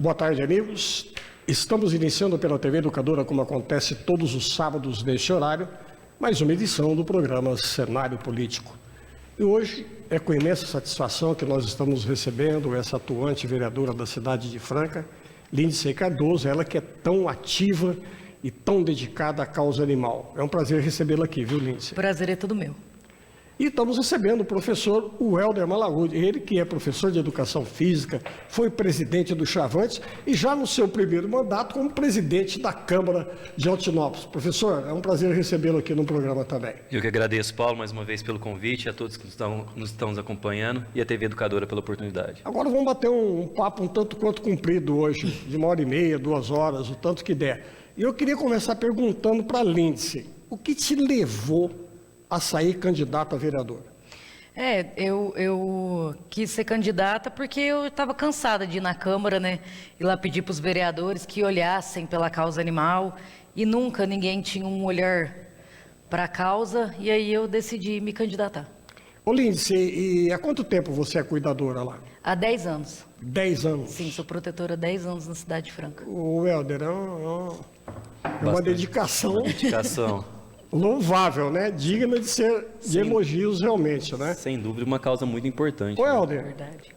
Boa tarde, amigos. Estamos iniciando pela TV Educadora, como acontece todos os sábados neste horário, mais uma edição do programa Cenário Político. E hoje é com imensa satisfação que nós estamos recebendo essa atuante vereadora da cidade de Franca, Lindsey Cardoso, ela que é tão ativa e tão dedicada à causa animal. É um prazer recebê-la aqui, viu, Lindsey? Prazer é todo meu. E estamos recebendo o professor Welder Malaúde, ele que é professor de Educação Física, foi presidente do Chavante e já no seu primeiro mandato como presidente da Câmara de Altinópolis. Professor, é um prazer recebê-lo aqui no programa também. Eu que agradeço, Paulo, mais uma vez pelo convite, a todos que nos estão nos acompanhando e a TV Educadora pela oportunidade. Agora vamos bater um papo um tanto quanto comprido hoje, de 1h30, 2 horas, o tanto que der. E eu queria começar perguntando para a Lindsey, o que te levou a sair candidata a vereadora? Eu quis ser candidata porque eu estava cansada de ir na Câmara, né? E lá pedir para os vereadores que olhassem pela causa animal e nunca ninguém tinha um olhar para a causa e aí eu decidi me candidatar. Ô Lindsey, e há quanto tempo você é cuidadora lá? Há 10 anos. 10 anos? Sim, sou protetora há 10 anos na cidade de Franca. O Welder, é uma dedicação. Louvável, né? Digna de ser de elogios realmente, né? Sem dúvida, uma causa muito importante. Ô, Helder, Verdade.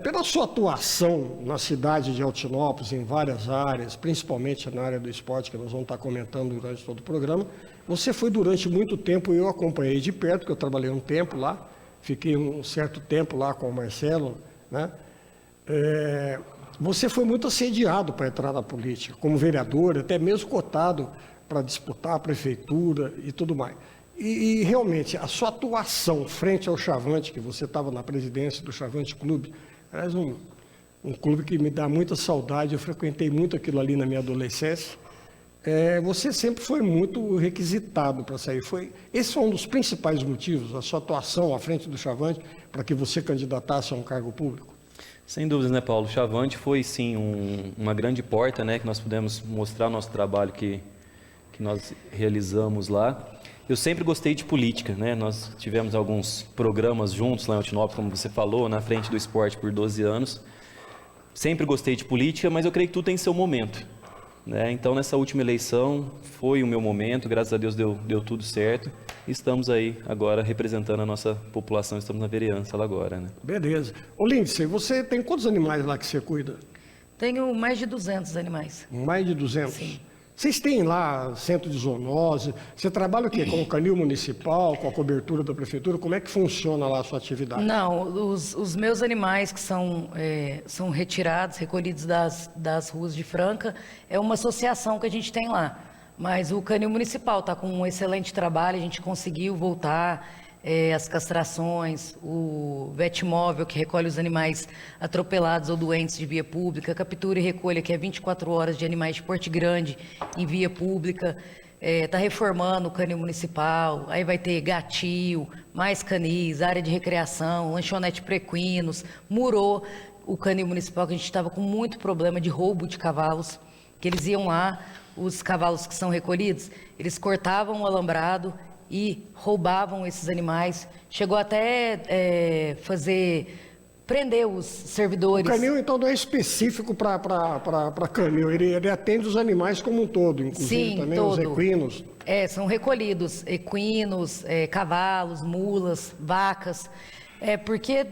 Pela sua atuação na cidade de Altinópolis, em várias áreas, principalmente na área do esporte, que nós vamos estar comentando durante todo o programa, você foi durante muito tempo, eu acompanhei de perto, porque eu trabalhei um tempo lá, fiquei um certo tempo lá com o Marcelo, né? Você foi muito assediado para entrar na política, como vereador, até mesmo cotado para disputar a prefeitura e tudo mais. E realmente, a sua atuação frente ao Chavante, que você estava na presidência do Chavante Clube, aliás, um clube que me dá muita saudade, eu frequentei muito aquilo ali na minha adolescência, você sempre foi muito requisitado para sair. Esse foi um dos principais motivos, a sua atuação à frente do Chavante, para que você candidatasse a um cargo público? Sem dúvidas, né, Paulo? O Chavante foi, sim, uma grande porta, né, que nós pudemos mostrar o nosso trabalho que nós realizamos lá. Eu sempre gostei de política, né? Nós tivemos alguns programas juntos lá em Altinópolis, como você falou, na frente do esporte por 12 anos. Sempre gostei de política, mas eu creio que tudo tem seu momento, né? Então, nessa última eleição, foi o meu momento, graças a Deus deu tudo certo. Estamos aí agora representando a nossa população, estamos na vereança lá agora, né? Beleza. Ô Lindsey, você tem quantos animais lá que você cuida? Tenho mais de 200 animais. Mais de 200? Sim. Vocês têm lá centro de zoonose? Você trabalha o quê? Com o canil municipal, com a cobertura da prefeitura? Como é que funciona lá a sua atividade? Não, os meus animais que são retirados, recolhidos das ruas de Franca, é uma associação que a gente tem lá. Mas o canil municipal está com um excelente trabalho, a gente conseguiu voltar as castrações, o Vetmóvel, que recolhe os animais atropelados ou doentes de via pública, captura e recolha, que é 24 horas de animais de porte grande em via pública, está reformando o canil municipal, aí vai ter gatil, mais canis, área de recreação, lanchonete para equinos, murou o canil municipal, que a gente estava com muito problema de roubo de cavalos, que eles iam lá, os cavalos que são recolhidos, eles cortavam o alambrado e roubavam esses animais, chegou até prender os servidores. O canil, então, não é específico para canil, ele atende os animais como um todo, inclusive. Sim, também todo. Os equinos. São recolhidos equinos, cavalos, mulas, vacas, porque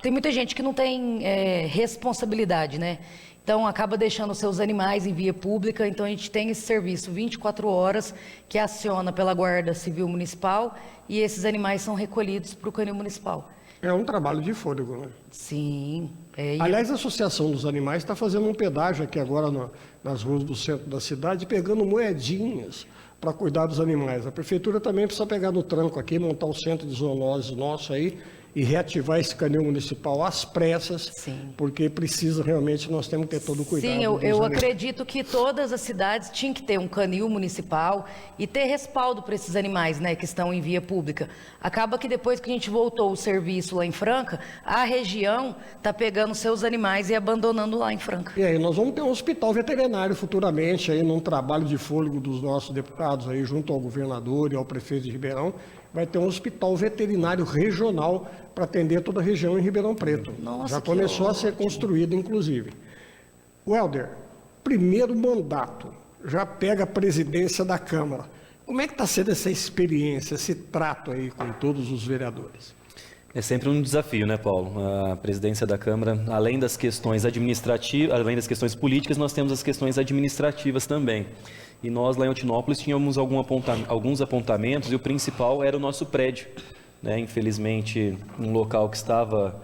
tem muita gente que não tem responsabilidade, né? Então, acaba deixando seus animais em via pública. Então, a gente tem esse serviço 24 horas que aciona pela Guarda Civil Municipal e esses animais são recolhidos para o canil municipal. É um trabalho de fôlego, né? Sim. Aliás, a Associação dos Animais está fazendo um pedágio aqui agora nas ruas do centro da cidade, pegando moedinhas para cuidar dos animais. A prefeitura também precisa pegar no tranco aqui, montar um centro de zoonose nosso aí, e reativar esse canil municipal às pressas, sim, porque precisa realmente, nós temos que ter todo o cuidado. Sim, eu acredito que todas as cidades tinham que ter um canil municipal e ter respaldo para esses animais, né, que estão em via pública. Acaba que depois que a gente voltou o serviço lá em Franca, a região está pegando seus animais e abandonando lá em Franca. E aí nós vamos ter um hospital veterinário futuramente, aí num trabalho de fôlego dos nossos deputados, aí junto ao governador e ao prefeito de Ribeirão, vai ter um hospital veterinário regional para atender toda a região em Ribeirão Preto. Nossa, já começou a ser construído, inclusive. Welder, primeiro mandato, já pega a presidência da Câmara. Como é que está sendo essa experiência, esse trato aí com todos os vereadores? É sempre um desafio, né, Paulo? A presidência da Câmara, além das questões administrativas, além das questões políticas, nós temos as questões administrativas também. E nós, lá em Altinópolis, tínhamos alguns apontamentos e o principal era o nosso prédio, né? Infelizmente, um local que estava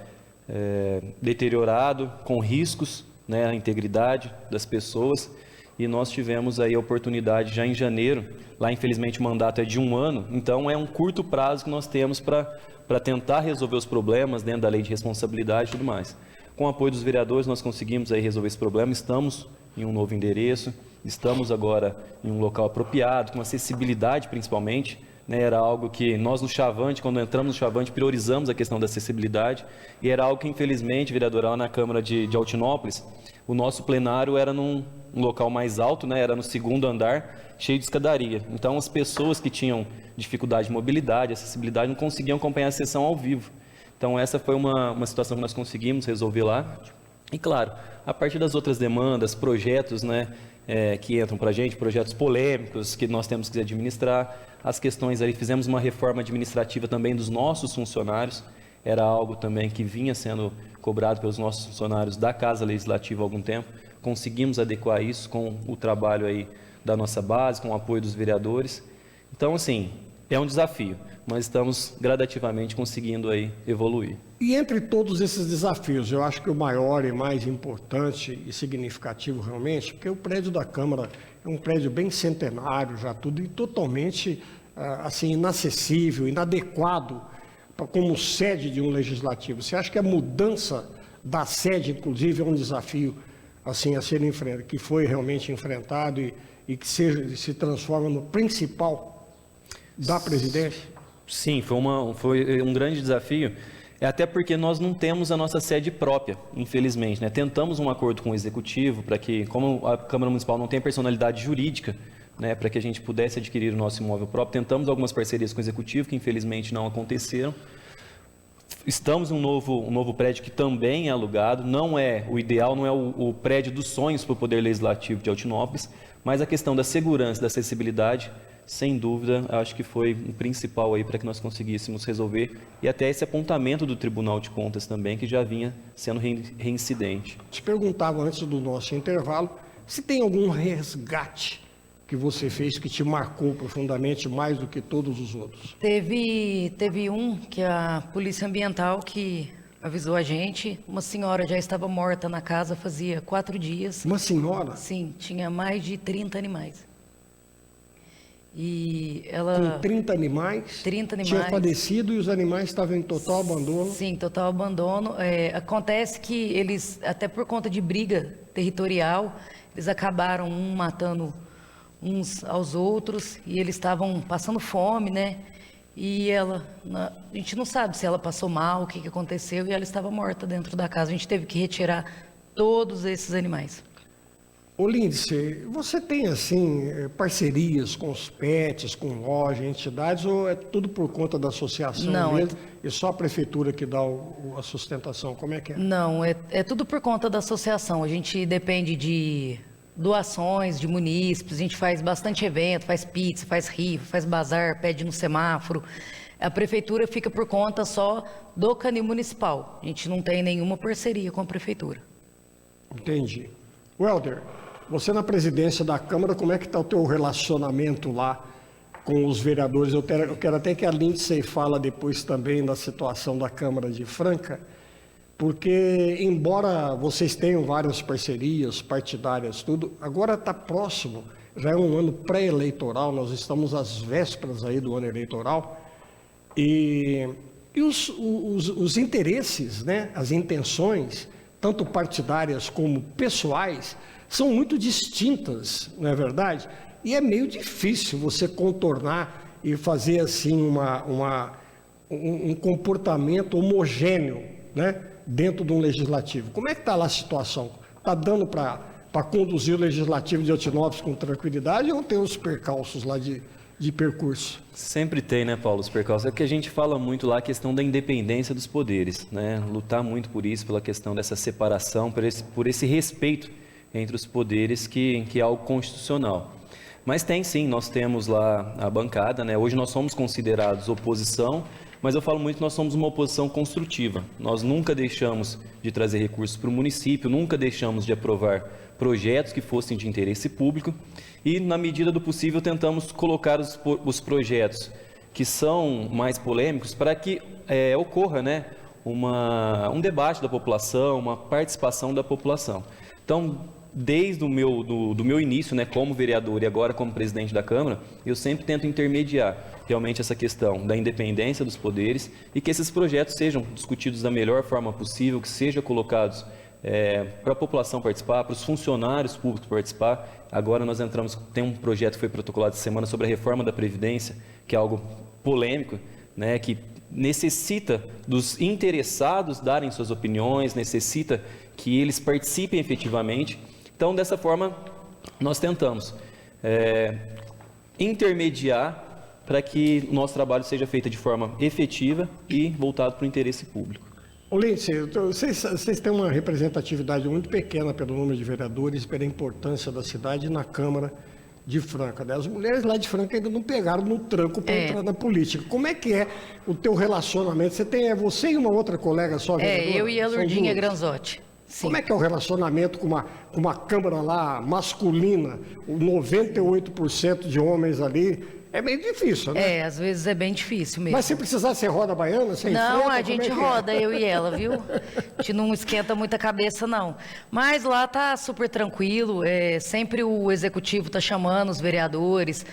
deteriorado, com riscos, né, à integridade das pessoas. E nós tivemos aí a oportunidade já em janeiro, lá infelizmente o mandato é de 1 ano, então é um curto prazo que nós temos para tentar resolver os problemas dentro da lei de responsabilidade e tudo mais. Com o apoio dos vereadores nós conseguimos aí resolver esse problema, estamos em um novo endereço, estamos agora em um local apropriado, com acessibilidade principalmente, né? Era algo que nós no Chavante, quando entramos no Chavante, priorizamos a questão da acessibilidade e era algo que infelizmente, vereadora, lá na Câmara de Altinópolis, o nosso plenário era num local mais alto, né? Era no 2º andar, cheio de escadaria. Então, as pessoas que tinham dificuldade de mobilidade, acessibilidade, não conseguiam acompanhar a sessão ao vivo. Então, essa foi uma situação que nós conseguimos resolver lá. E, claro, a partir das outras demandas, projetos, né, que entram para a gente, projetos polêmicos que nós temos que administrar, as questões aí, fizemos uma reforma administrativa também dos nossos funcionários, era algo também que vinha sendo cobrado pelos nossos funcionários da Casa Legislativa há algum tempo. Conseguimos adequar isso com o trabalho aí da nossa base, com o apoio dos vereadores. Então, assim, é um desafio, mas estamos gradativamente conseguindo aí evoluir. E entre todos esses desafios, eu acho que o maior e mais importante e significativo realmente, porque o prédio da Câmara é um prédio bem centenário já tudo e totalmente assim inacessível, inadequado como sede de um legislativo. Você acha que a mudança da sede, inclusive, é um desafio assim a ser enfrentado, que foi realmente enfrentado e que se transforma no principal da presidência? Sim, foi um grande desafio, até porque nós não temos a nossa sede própria, infelizmente, né? Tentamos um acordo com o Executivo para que, como a Câmara Municipal não tem personalidade jurídica, né, para que a gente pudesse adquirir o nosso imóvel próprio, tentamos algumas parcerias com o Executivo, que infelizmente não aconteceram. Estamos em um novo prédio que também é alugado, não é o ideal, não é o prédio dos sonhos para o Poder Legislativo de Altinópolis, mas a questão da segurança, da acessibilidade, sem dúvida, acho que foi o principal aí para que nós conseguíssemos resolver, e até esse apontamento do Tribunal de Contas também, que já vinha sendo reincidente. Te perguntava antes do nosso intervalo, se tem algum resgate que você fez que te marcou profundamente mais do que todos os outros? Teve um que a Polícia Ambiental que avisou a gente, uma senhora já estava morta na casa fazia 4 dias. Uma senhora? Sim, tinha mais de 30 animais. E ela... Com 30 animais? 30 animais. Tinha falecido e os animais estavam em total abandono? Sim, total abandono. Acontece que eles, até por conta de briga territorial, eles acabaram matando uns aos outros e eles estavam passando fome, né? E a gente não sabe se ela passou mal, o que aconteceu, e ela estava morta dentro da casa. A gente teve que retirar todos esses animais. Ô Lindsay, você tem assim parcerias com os pets, com lojas, entidades, ou é tudo por conta da associação não, mesmo? E só a prefeitura que dá a sustentação? Como é que é? Não, é tudo por conta da associação. A gente depende de doações de munícipes, a gente faz bastante evento, faz pizza, faz rifa, faz bazar, pede no semáforo. A prefeitura fica por conta só do canil municipal. A gente não tem nenhuma parceria com a prefeitura. Entendi. Welder, você na presidência da Câmara, como é que está o teu relacionamento lá com os vereadores? Eu quero até que a Lindsay fala depois também da situação da Câmara de Franca, porque, embora vocês tenham várias parcerias partidárias, tudo, agora está próximo, já é um ano pré-eleitoral, nós estamos às vésperas aí do ano eleitoral, e os interesses, né, as intenções, tanto partidárias como pessoais, são muito distintas, não é verdade? E é meio difícil você contornar e fazer assim um comportamento homogêneo, né, dentro de um legislativo. Como é que está lá a situação? Está dando para conduzir o legislativo de Altinópolis com tranquilidade ou tem os percalços lá de percurso? Sempre tem, né, Paulo, os percalços. É que a gente fala muito lá a questão da independência dos poderes, né? Lutar muito por isso, pela questão dessa separação, por esse respeito entre os poderes que é algo constitucional. Mas tem sim, nós temos lá a bancada, né? Hoje nós somos considerados oposição, mas eu falo muito que nós somos uma oposição construtiva. Nós nunca deixamos de trazer recursos para o município, nunca deixamos de aprovar projetos que fossem de interesse público e, na medida do possível, tentamos colocar os projetos que são mais polêmicos para que ocorra, né, um debate da população, uma participação da população. Então, desde o do meu início, né, como vereador e agora como presidente da Câmara, eu sempre tento intermediar realmente essa questão da independência dos poderes e que esses projetos sejam discutidos da melhor forma possível, que sejam colocados para a população participar, para os funcionários públicos participar. Agora nós tem um projeto que foi protocolado essa semana sobre a reforma da Previdência, que é algo polêmico, né, que necessita dos interessados darem suas opiniões, necessita que eles participem efetivamente. Então, dessa forma, nós tentamos intermediar para que o nosso trabalho seja feito de forma efetiva e voltado para o interesse público. Ô Lindsay, vocês têm uma representatividade muito pequena pelo número de vereadores, pela importância da cidade na Câmara de Franca. As mulheres lá de Franca ainda não pegaram no tranco para entrar na política. Como é que é o teu relacionamento? Você e uma outra colega só vereadora? Eu e a Lourdinha Granzotti. Sim. Como é que é o relacionamento com uma Câmara lá masculina, 98% de homens ali? É meio difícil, né? Às vezes é bem difícil mesmo. Mas se precisar, você roda a baiana? Você não, enfrenta, a gente roda, eu e ela, viu? A gente não esquenta muita cabeça, não. Mas lá tá super tranquilo, sempre o executivo tá chamando os vereadores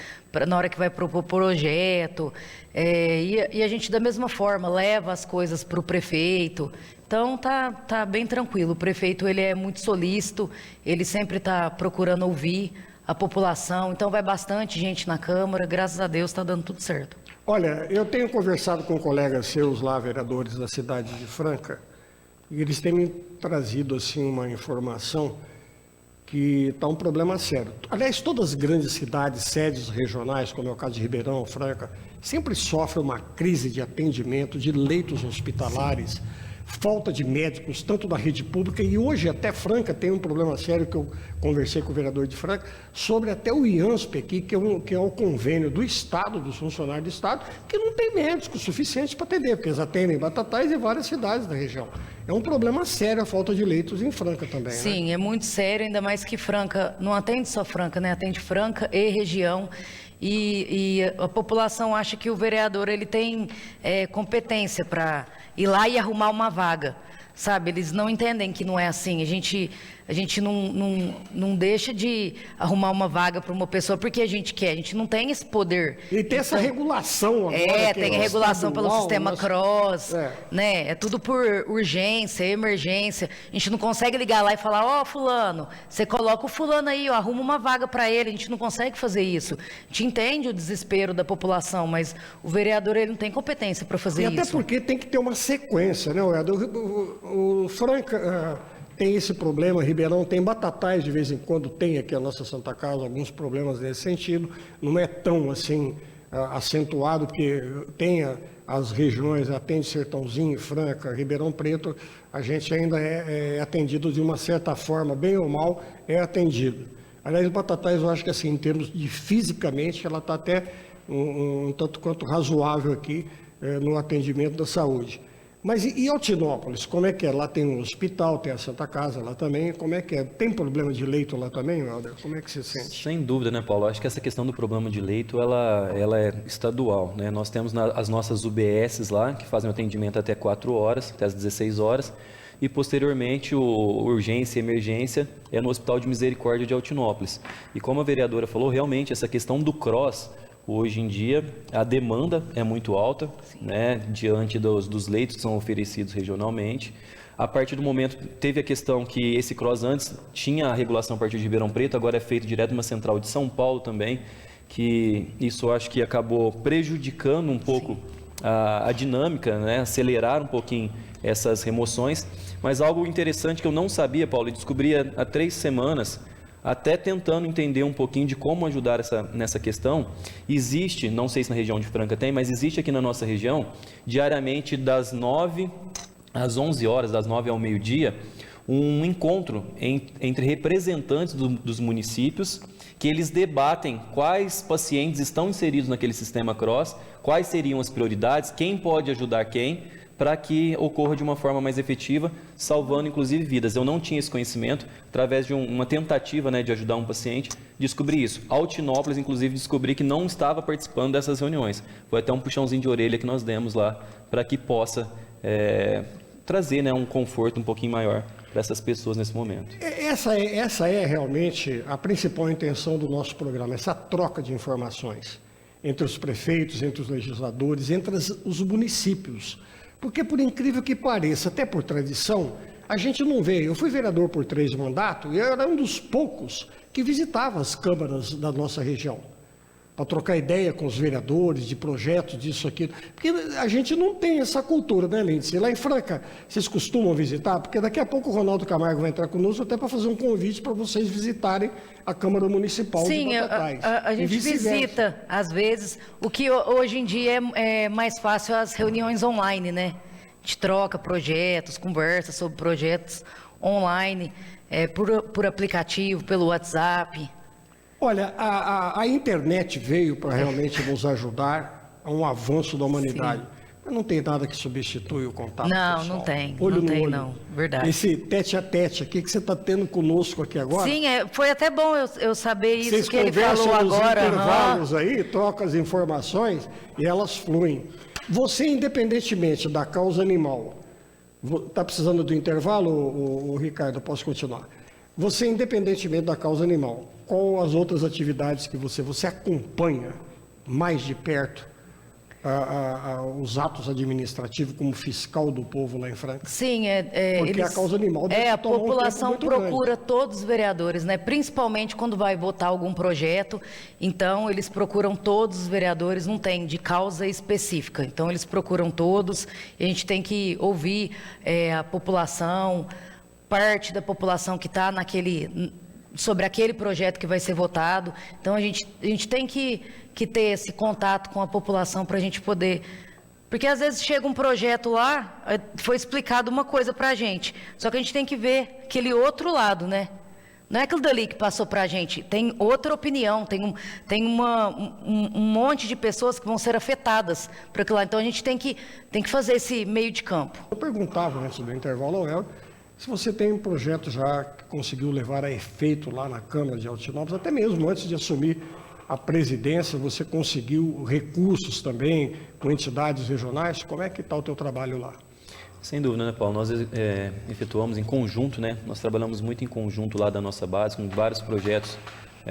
na hora que vai propor projeto, e a gente da mesma forma leva as coisas para o prefeito. Então tá bem tranquilo. O prefeito ele é muito solícito, ele sempre está procurando ouvir a população, então vai bastante gente na Câmara, graças a Deus está dando tudo certo. Olha, eu tenho conversado com colegas seus lá, vereadores da cidade de Franca, e eles têm me trazido assim uma informação que está um problema sério. Aliás, todas as grandes cidades, sedes regionais, como é o caso de Ribeirão, Franca, sempre sofrem uma crise de atendimento, de leitos hospitalares, sim, falta de médicos, tanto da rede pública, e hoje até Franca tem um problema sério que eu conversei com o vereador de Franca, sobre até o IANSP aqui, que é o convênio do Estado, dos funcionários do Estado, que não tem médicos suficientes para atender, porque eles atendem Batatais e várias cidades da região. É um problema sério a falta de leitos em Franca também, sim, né? É muito sério, ainda mais que Franca, não atende só Franca, né? Atende Franca e região. E a população acha que o vereador ele tem competência para ir lá e arrumar uma vaga, sabe? Eles não entendem que não é assim. A gente não deixa de arrumar uma vaga para uma pessoa porque a gente quer. A gente não tem esse poder. E tem essa regulação agora. Tem a regulação pelo sistema CROSS, né? É tudo por urgência, emergência. A gente não consegue ligar lá e falar, fulano, você coloca o fulano aí, arruma uma vaga para ele. A gente não consegue fazer isso. A gente entende o desespero da população, mas o vereador ele não tem competência para fazer isso. E até porque tem que ter uma sequência, né, o Franca... tem esse problema, Ribeirão tem Batatais, de vez em quando tem aqui a nossa Santa Casa, alguns problemas nesse sentido, não é tão assim acentuado, porque tem as regiões, atende Sertãozinho, Franca, Ribeirão Preto, a gente ainda é atendido de uma certa forma, bem ou mal, é atendido. Aliás, Batatais, eu acho que assim, em termos de fisicamente, ela está até um tanto quanto razoável aqui no atendimento da saúde. Mas e Altinópolis, como é que é? Lá tem um hospital, tem a Santa Casa lá também, como é que é? Tem problema de leito lá também, Helder? Como é que você sente? Sem dúvida, né, Paulo? Acho que essa questão do problema de leito, ela é estadual, né? Nós temos as nossas UBSs lá, que fazem o atendimento até 4 horas, até as 16 horas, e posteriormente o urgência e emergência é no Hospital de Misericórdia de Altinópolis. E como a vereadora falou, realmente essa questão do CROSS, hoje em dia, a demanda é muito alta, né, diante dos leitos que são oferecidos regionalmente. A partir do momento, teve a questão que esse CROSS antes tinha a regulação a partir de Ribeirão Preto, agora é feito direto de uma central de São Paulo também, que isso acho que acabou prejudicando um pouco a dinâmica, né, acelerar um pouquinho essas remoções. Mas algo interessante que eu não sabia, Paulo, e descobri há 3 semanas, até tentando entender um pouquinho de como ajudar nessa questão, existe, não sei se na região de Franca tem, mas existe aqui na nossa região, diariamente das 9 às 11 horas, das 9 ao meio-dia, um encontro entre representantes dos municípios, que eles debatem quais pacientes estão inseridos naquele sistema CROSS, quais seriam as prioridades, quem pode ajudar quem, para que ocorra de uma forma mais efetiva, salvando inclusive vidas. Eu não tinha esse conhecimento, através de uma tentativa, né, de ajudar um paciente, descobri isso. Altinópolis, inclusive, descobri que não estava participando dessas reuniões. Foi até um puxãozinho de orelha que nós demos lá, para que possa trazer, né, um conforto um pouquinho maior para essas pessoas nesse momento. Essa é realmente a principal intenção do nosso programa, essa troca de informações entre os prefeitos, entre os legisladores, entre os municípios. Porque, por incrível que pareça, até por tradição, a gente não vê. Eu fui vereador por 3 mandatos e eu era um dos poucos que visitava as câmaras da nossa região, para trocar ideia com os vereadores de projetos, disso, aquilo. Porque a gente não tem essa cultura, né, Lindsay? Lá em Franca, vocês costumam visitar? Porque daqui a pouco o Ronaldo Camargo vai entrar conosco até para fazer um convite para vocês visitarem a Câmara Municipal de Batatais. Sim, a gente visita, às vezes. O que hoje em dia é mais fácil as reuniões online, né? A gente troca projetos, conversa sobre projetos online, por aplicativo, pelo WhatsApp. Olha, a internet veio para realmente nos ajudar a um avanço da humanidade. Sim. Mas não tem nada que substitui o contato pessoal. Não tem. Olho não no tem, olho. não. Verdade. Esse tete-a-tete aqui que você está tendo conosco aqui agora. Sim, foi até bom eu saber isso. Vocês que ele falou agora. Vocês intervalos aí, trocam as informações e elas fluem. Você, independentemente da causa animal, está precisando do intervalo, o Ricardo? Posso continuar? Você, independentemente da causa animal, qual as outras atividades que você acompanha mais de perto os atos administrativos como fiscal do povo lá em Franca? Sim, porque a causa animal deve a tomar população um tempo muito procura grande. todos os vereadores, né? Principalmente quando vai votar algum projeto, então eles procuram todos os vereadores, não tem de causa específica, então eles procuram todos, e a gente tem que ouvir a população, parte da população que está sobre aquele projeto que vai ser votado. Então a gente tem que ter esse contato com a população para a gente poder... Porque às vezes chega um projeto lá, foi explicado uma coisa para a gente, só que a gente tem que ver aquele outro lado, né? Não é aquilo dali que passou para a gente, tem outra opinião, tem um monte de pessoas que vão ser afetadas por aquilo lá. Então a gente tem que fazer esse meio de campo. Eu perguntava antes do intervalo ao Hélio, se você tem um projeto já que conseguiu levar a efeito lá na Câmara de Altinópolis, até mesmo antes de assumir a presidência, você conseguiu recursos também com entidades regionais. Como é que está o teu trabalho lá? Sem dúvida, né, Paulo? Nós efetuamos em conjunto, né? Nós trabalhamos muito em conjunto lá da nossa base, com vários projetos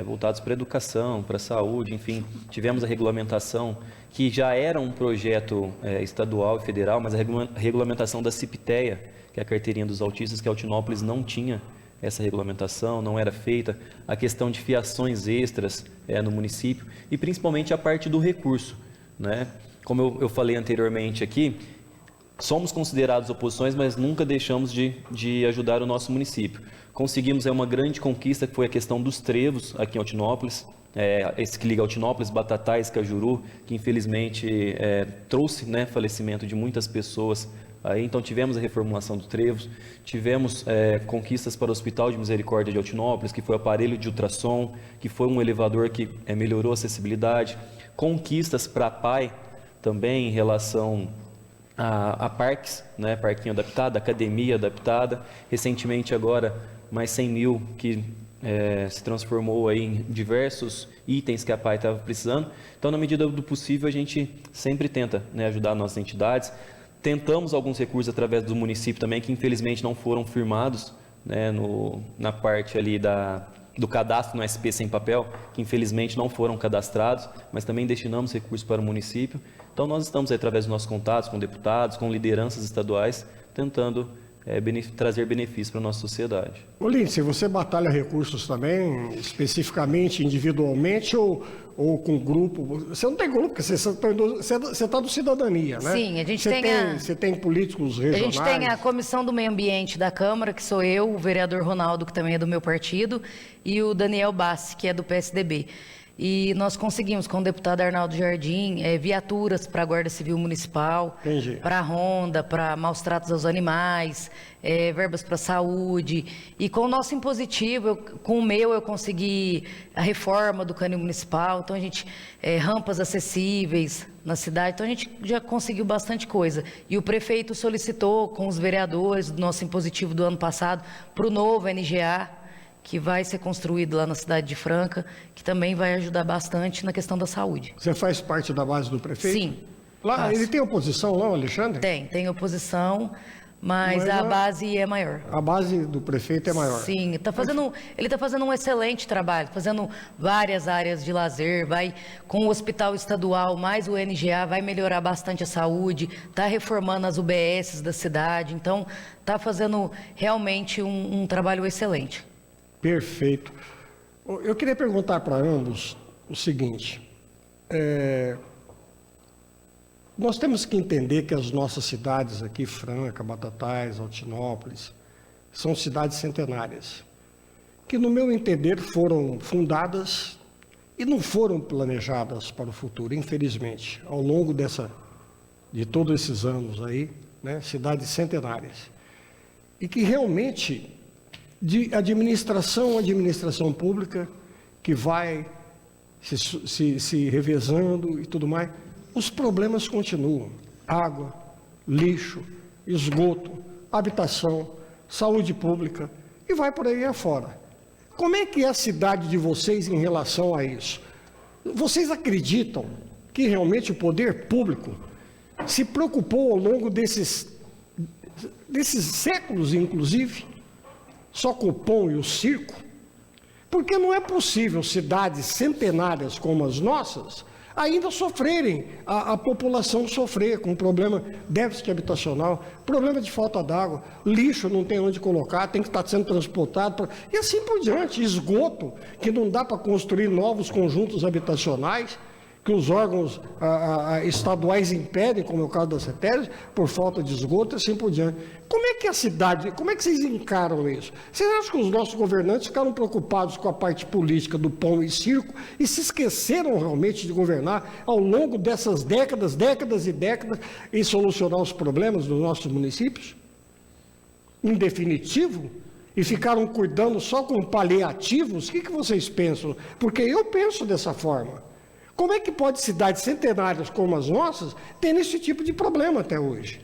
voltados para a educação, para a saúde, enfim. Tivemos a regulamentação, que já era um projeto estadual e federal, mas a regulamentação da CIPTEA, que é a carteirinha dos autistas, que Altinópolis não tinha essa regulamentação, não era feita, a questão de fiações extras no município e principalmente a parte do recurso, né? Como eu falei anteriormente aqui, somos considerados oposições, mas nunca deixamos de ajudar o nosso município. Conseguimos uma grande conquista, que foi a questão dos trevos aqui em Altinópolis, esse que liga Altinópolis, Batatais, Cajuru, que infelizmente trouxe, né, falecimento de muitas pessoas. Aí, então tivemos a reformulação do Trevos, tivemos conquistas para o Hospital de Misericórdia de Altinópolis, que foi o aparelho de ultrassom, que foi um elevador que melhorou a acessibilidade, conquistas para a PAI também em relação a parques, né, parquinho adaptado, academia adaptada, recentemente agora mais 100 mil que se transformou aí em diversos itens que a PAI estava precisando. Então, na medida do possível, a gente sempre tenta, né, ajudar nossas entidades. Tentamos alguns recursos através do município também, que infelizmente não foram firmados, né, na parte ali do cadastro no SP sem papel, que infelizmente não foram cadastrados, mas também destinamos recursos para o município. Então nós estamos aí, através dos nossos contatos com deputados, com lideranças estaduais, tentando trazer benefícios para a nossa sociedade. Ô Lindsay, você batalha recursos também, especificamente, individualmente ou com grupo? Você não tem grupo, porque você está do Cidadania, né? Sim, a gente Você tem políticos regionais? A gente tem a Comissão do Meio Ambiente da Câmara, que sou eu, o vereador Ronaldo, que também é do meu partido, e o Daniel Bassi, que é do PSDB. E nós conseguimos, com o deputado Arnaldo Jardim, viaturas para a Guarda Civil Municipal, para a Ronda, para maus-tratos aos animais, verbas para a saúde. E com o nosso impositivo, com o meu, eu consegui a reforma do Canil Municipal. Então, a gente, rampas acessíveis na cidade. Então, a gente já conseguiu bastante coisa. E o prefeito solicitou, com os vereadores do nosso impositivo do ano passado, para o novo NGA, que vai ser construído lá na cidade de Franca, que também vai ajudar bastante na questão da saúde. Você faz parte da base do prefeito? Sim. Lá, faço. ele tem oposição lá, Alexandre? Tem oposição, mas a base é maior. A base do prefeito é maior. Sim, ele está fazendo um excelente trabalho, fazendo várias áreas de lazer, vai com o hospital estadual, mais o NGA, vai melhorar bastante a saúde, está reformando as UBSs da cidade, então está fazendo realmente um trabalho excelente. Perfeito. Eu queria perguntar para ambos o seguinte, nós temos que entender que as nossas cidades aqui, Franca, Batatais, Altinópolis, são cidades centenárias, que no meu entender foram fundadas e não foram planejadas para o futuro, infelizmente, ao longo de todos esses anos aí, né, cidades centenárias, e que realmente de administração pública, que vai se revezando e tudo mais, os problemas continuam. Água, lixo, esgoto, habitação, saúde pública, e vai por aí afora. Como é que é a cidade de vocês em relação a isso? Vocês acreditam que realmente o poder público se preocupou ao longo desses séculos, inclusive, só com o pão e o circo? Porque não é possível cidades centenárias como as nossas ainda sofrerem, a população sofrer com problema de déficit habitacional, problema de falta d'água, lixo não tem onde colocar, tem que estar sendo transportado, e assim por diante, esgoto, que não dá para construir novos conjuntos habitacionais, que os órgãos estaduais impedem, como é o caso da CETESB, por falta de esgoto, e assim por diante. Como é que a cidade, como é que vocês encaram isso? Vocês acham que os nossos governantes ficaram preocupados com a parte política do pão e circo e se esqueceram realmente de governar ao longo dessas décadas e décadas e solucionar os problemas dos nossos municípios? Em definitivo? E ficaram cuidando só com paliativos? O que vocês pensam? Porque eu penso dessa forma. Como é que pode cidades centenárias como as nossas ter esse tipo de problema até hoje?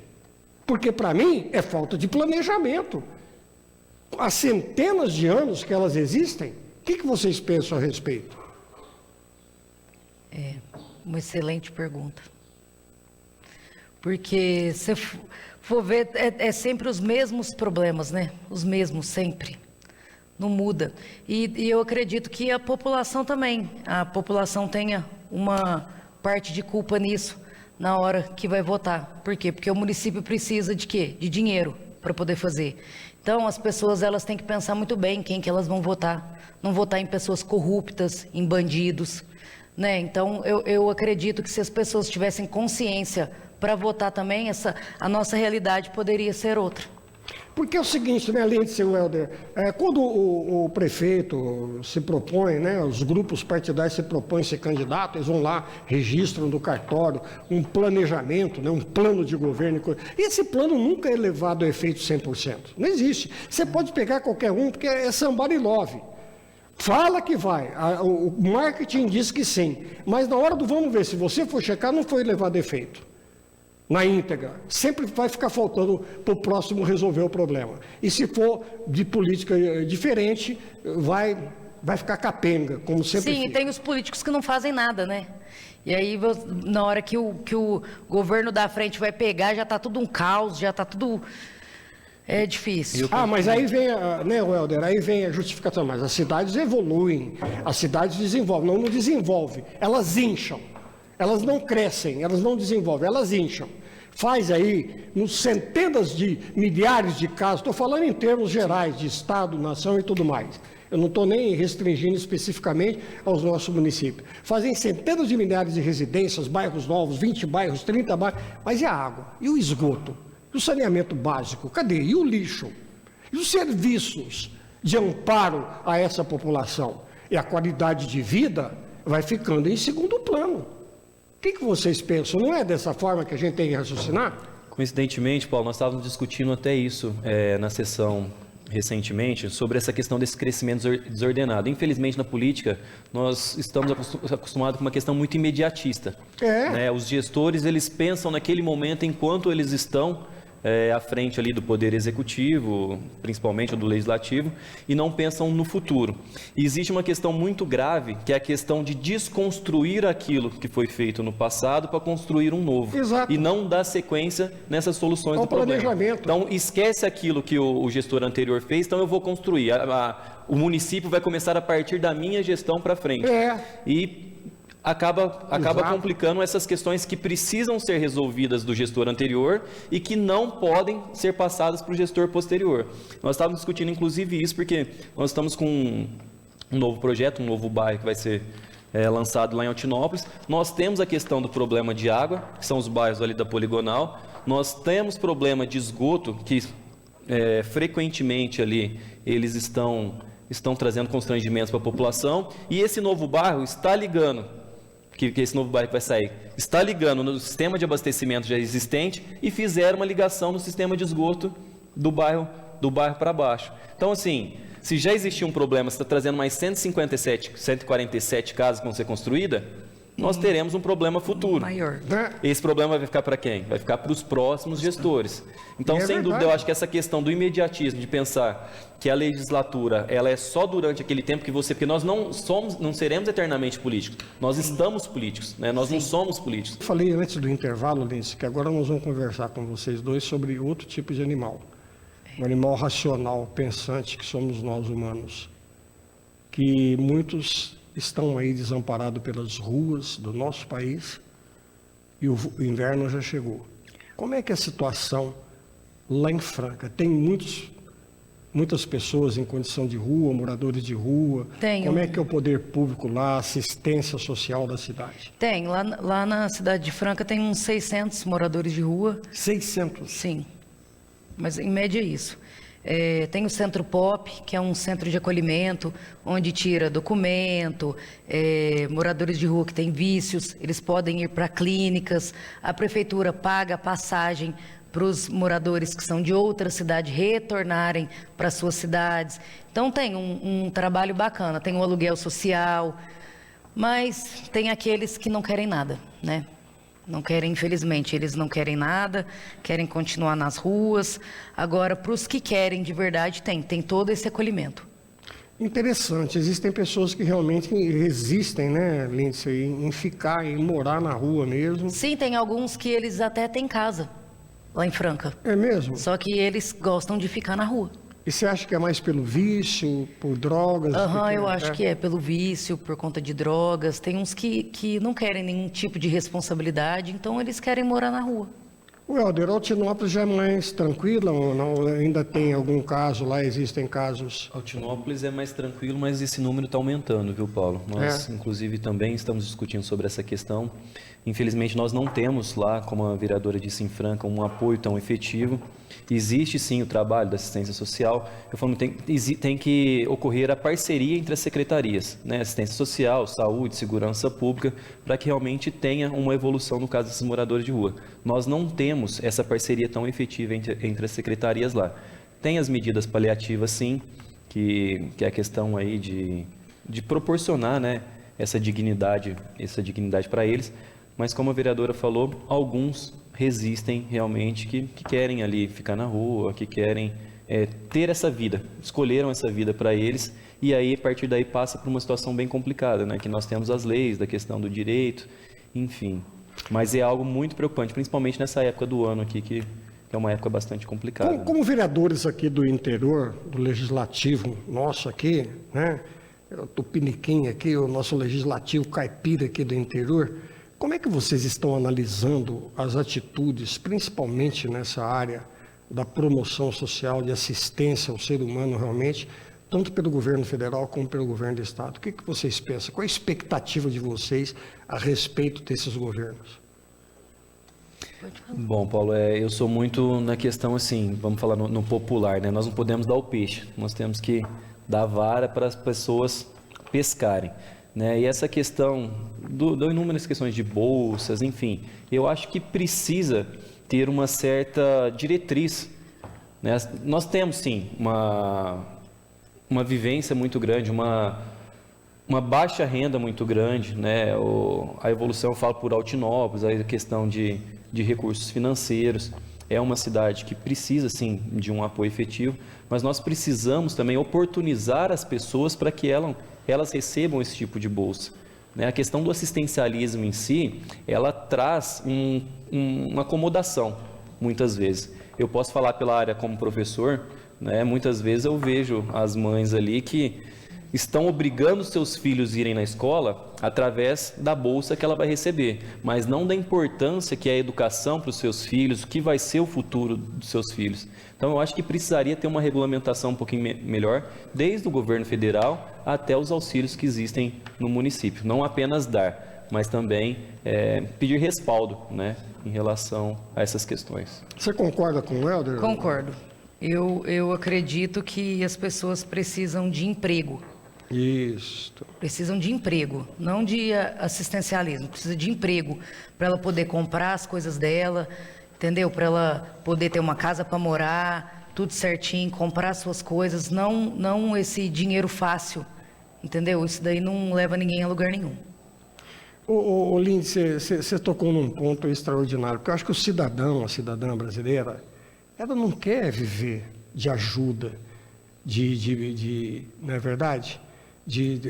Porque, para mim, é falta de planejamento. Há centenas de anos que elas existem. O que vocês pensam a respeito? É uma excelente pergunta. Porque, se for ver, é sempre os mesmos problemas, né? Os mesmos, sempre. Não muda. E eu acredito que a população também. A população tenha uma parte de culpa nisso na hora que vai votar. Por quê? Porque o município precisa de quê? De dinheiro para poder fazer. Então, as pessoas elas têm que pensar muito bem quem que elas vão votar. Não votar em pessoas corruptas, em bandidos, né? Então, eu acredito que se as pessoas tivessem consciência para votar também, a nossa realidade poderia ser outra. Porque é o seguinte, né, Lindsay Welder, quando o prefeito se propõe, né, os grupos partidários se propõem a ser candidato, eles vão lá, registram no cartório um planejamento, né, um plano de governo. E esse plano nunca é levado a efeito 100%. Não existe. Você pode pegar qualquer um, porque é somebody love. Fala que vai, o marketing diz que sim, mas na hora do vamos ver, se você for checar, não foi levado a efeito. Na íntegra, sempre vai ficar faltando para o próximo resolver o problema. E se for de política diferente, vai ficar capenga, como sempre. Sim, e tem os políticos que não fazem nada, né? E aí, na hora que o governo da frente vai pegar, já está tudo um caos, já está tudo... É difícil. Mas aí vem, né, Welder, aí vem a justificação, mas as cidades evoluem, as cidades desenvolvem. Não desenvolvem, elas incham. Elas não crescem, elas não desenvolvem, elas incham. Faz aí, nos centenas de milhares de casos, estou falando em termos gerais, de Estado, nação e tudo mais. Eu não estou nem restringindo especificamente aos nossos municípios. Fazem centenas de milhares de residências, bairros novos, 20 bairros, 30 bairros, mas e a água? E o esgoto? E o saneamento básico? Cadê? E o lixo? E os serviços de amparo a essa população? E a qualidade de vida vai ficando em segundo plano. O que vocês pensam? Não é dessa forma que a gente tem que raciocinar? Coincidentemente, Paulo, nós estávamos discutindo até isso na sessão recentemente, sobre essa questão desse crescimento desordenado. Infelizmente, na política, nós estamos acostumados com uma questão muito imediatista. Né? Os gestores, eles pensam naquele momento, enquanto eles estão à frente ali do poder executivo, principalmente do legislativo, e não pensam no futuro. E existe uma questão muito grave, que é a questão de desconstruir aquilo que foi feito no passado para construir um novo. Exato. E não dar sequência nessas soluções do problema. Então, esquece aquilo que o gestor anterior fez, então eu vou construir. O município vai começar a partir da minha gestão para frente. E acaba complicando essas questões que precisam ser resolvidas do gestor anterior e que não podem ser passadas para o gestor posterior. Nós estávamos discutindo, inclusive, isso porque nós estamos com um novo projeto, um novo bairro que vai ser lançado lá em Altinópolis. Nós temos a questão do problema de água, que são os bairros ali da Poligonal. Nós temos problema de esgoto, que frequentemente ali eles estão trazendo constrangimentos para a população. E esse novo bairro está ligando, que esse novo bairro que vai sair, está ligando no sistema de abastecimento já existente e fizeram uma ligação no sistema de esgoto do bairro para baixo. Então, assim, se já existia um problema, você está trazendo mais 147 casas que vão ser construídas, nós teremos um problema futuro. Maior. Esse problema vai ficar para quem? Vai ficar para os próximos gestores. Então, sem dúvida, eu acho que essa questão do imediatismo, de pensar que a legislatura ela é só durante aquele tempo porque nós não seremos eternamente políticos. Nós estamos políticos, né? Nós não somos políticos. Eu falei antes do intervalo, Lindsay, que agora nós vamos conversar com vocês dois sobre outro tipo de animal. Um animal racional, pensante, que somos nós humanos. Que muitos estão aí desamparados pelas ruas do nosso país e o inverno já chegou. Como é que é a situação lá em Franca? Tem muitas pessoas em condição de rua, moradores de rua? Como é que é o poder público lá, assistência social da cidade? Tem, lá na cidade de Franca tem uns 600 moradores de rua. 600? Sim, mas em média é isso. Tem o Centro Pop, que é um centro de acolhimento, onde tira documento, moradores de rua que têm vícios, eles podem ir para clínicas, a prefeitura paga a passagem para os moradores que são de outra cidade retornarem para suas cidades. Então tem um trabalho bacana, tem um aluguel social, mas tem aqueles que não querem nada, né? Não querem, infelizmente, eles não querem nada, querem continuar nas ruas. Agora, para os que querem de verdade, tem todo esse acolhimento. Interessante, existem pessoas que realmente resistem, né, Lindsay, em morar na rua mesmo. Sim, tem alguns que eles até têm casa, lá em Franca. É mesmo? Só que eles gostam de ficar na rua. E você acha que é mais pelo vício, por drogas? Eu acho que é pelo vício, por conta de drogas. Tem uns que não querem nenhum tipo de responsabilidade, então eles querem morar na rua. O Helder, Altinópolis já é mais tranquila ou não? Ainda tem algum caso lá? Existem casos? Altinópolis é mais tranquilo, mas esse número está aumentando, viu, Paulo? Nós, inclusive, também estamos discutindo sobre essa questão. Infelizmente, nós não temos lá, como a vereadora disse em Franca, um apoio tão efetivo. Existe, sim, o trabalho da assistência social. Eu falo, tem que ocorrer a parceria entre as secretarias, né? Assistência social, saúde, segurança pública, para que realmente tenha uma evolução no caso desses moradores de rua. Nós não temos essa parceria tão efetiva entre as secretarias lá. Tem as medidas paliativas, sim, que é a questão aí de proporcionar, né, essa dignidade para eles. Mas como a vereadora falou, alguns resistem realmente, que querem ali ficar na rua, que querem ter essa vida, escolheram essa vida para eles, e aí a partir daí passa por uma situação bem complicada, né? Que nós temos as leis da questão do direito, enfim. Mas é algo muito preocupante, principalmente nessa época do ano aqui, que é uma época bastante complicada. Como vereadores aqui do interior, do legislativo nosso aqui, né? O Tupiniquim aqui, o nosso legislativo caipira aqui do interior, como é que vocês estão analisando as atitudes, principalmente nessa área da promoção social, de assistência ao ser humano realmente, tanto pelo governo federal como pelo governo do estado? O que vocês pensam? Qual a expectativa de vocês a respeito desses governos? Bom, Paulo, eu sou muito na questão assim, vamos falar no popular, né? Nós não podemos dar o peixe, nós temos que dar vara para as pessoas pescarem. né? E essa questão do inúmeras questões de bolsas, enfim, eu acho que precisa ter uma certa diretriz, né? Nós temos sim uma vivência muito grande, uma baixa renda muito grande, né? A evolução, eu falo por Altinópolis, a questão de recursos financeiros. É uma cidade que precisa, sim, de um apoio efetivo, mas nós precisamos também oportunizar as pessoas para que elas recebam esse tipo de bolsa, né? A questão do assistencialismo em si, ela traz uma acomodação, muitas vezes. Eu posso falar pela área como professor, né? Muitas vezes eu vejo as mães ali que estão obrigando seus filhos a irem na escola através da bolsa que ela vai receber, mas não da importância que é a educação para os seus filhos, o que vai ser o futuro dos seus filhos. Então, eu acho que precisaria ter uma regulamentação um pouquinho melhor, desde o governo federal até os auxílios que existem no município. Não apenas dar, mas também pedir respaldo, né, em relação a essas questões. Você concorda com o Helder? Concordo. Eu acredito que as pessoas precisam de emprego. Isso. Precisam de emprego, não de assistencialismo. Precisa de emprego para ela poder comprar as coisas dela, entendeu? Para ela poder ter uma casa para morar, tudo certinho, comprar suas coisas, não esse dinheiro fácil, entendeu? Isso daí não leva ninguém a lugar nenhum. Ô Lindsay, você tocou num ponto extraordinário, porque eu acho que o cidadão, a cidadã brasileira, ela não quer viver de ajuda, não é verdade?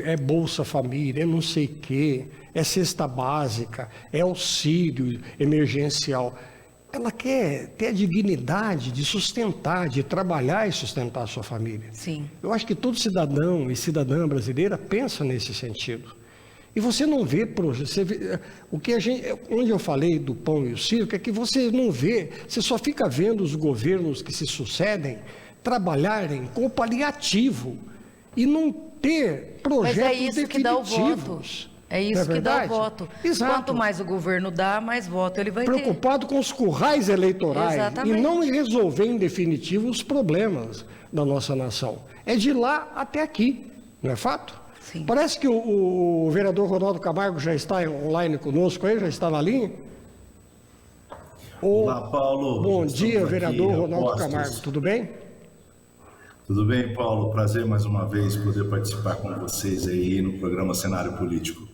É Bolsa Família, é não sei o quê, é cesta básica, é auxílio emergencial. Ela quer ter a dignidade de sustentar, de trabalhar e sustentar a sua família. Sim. Eu acho que todo cidadão e cidadã brasileira pensa nesse sentido. E você não vê, onde eu falei do pão e o circo, é que você não vê, você só fica vendo os governos que se sucedem trabalharem com paliativo e não ter projetos Mas é isso que dá o definitivos. voto. É isso que dá o voto. Exato. Quanto mais o governo dá, mais voto ele vai ter. Preocupado com os currais eleitorais. Exatamente. E não em resolver em definitivo os problemas da nossa nação. É de lá até aqui, não é fato? Sim. Parece que o vereador Ronaldo Camargo já está online conosco aí, já está na linha. Olá, Paulo. Bom dia, vereador aqui, Ronaldo Apostos. Camargo, tudo bem? Tudo bem, Paulo? Prazer mais uma vez poder participar com vocês aí no programa Cenário Político.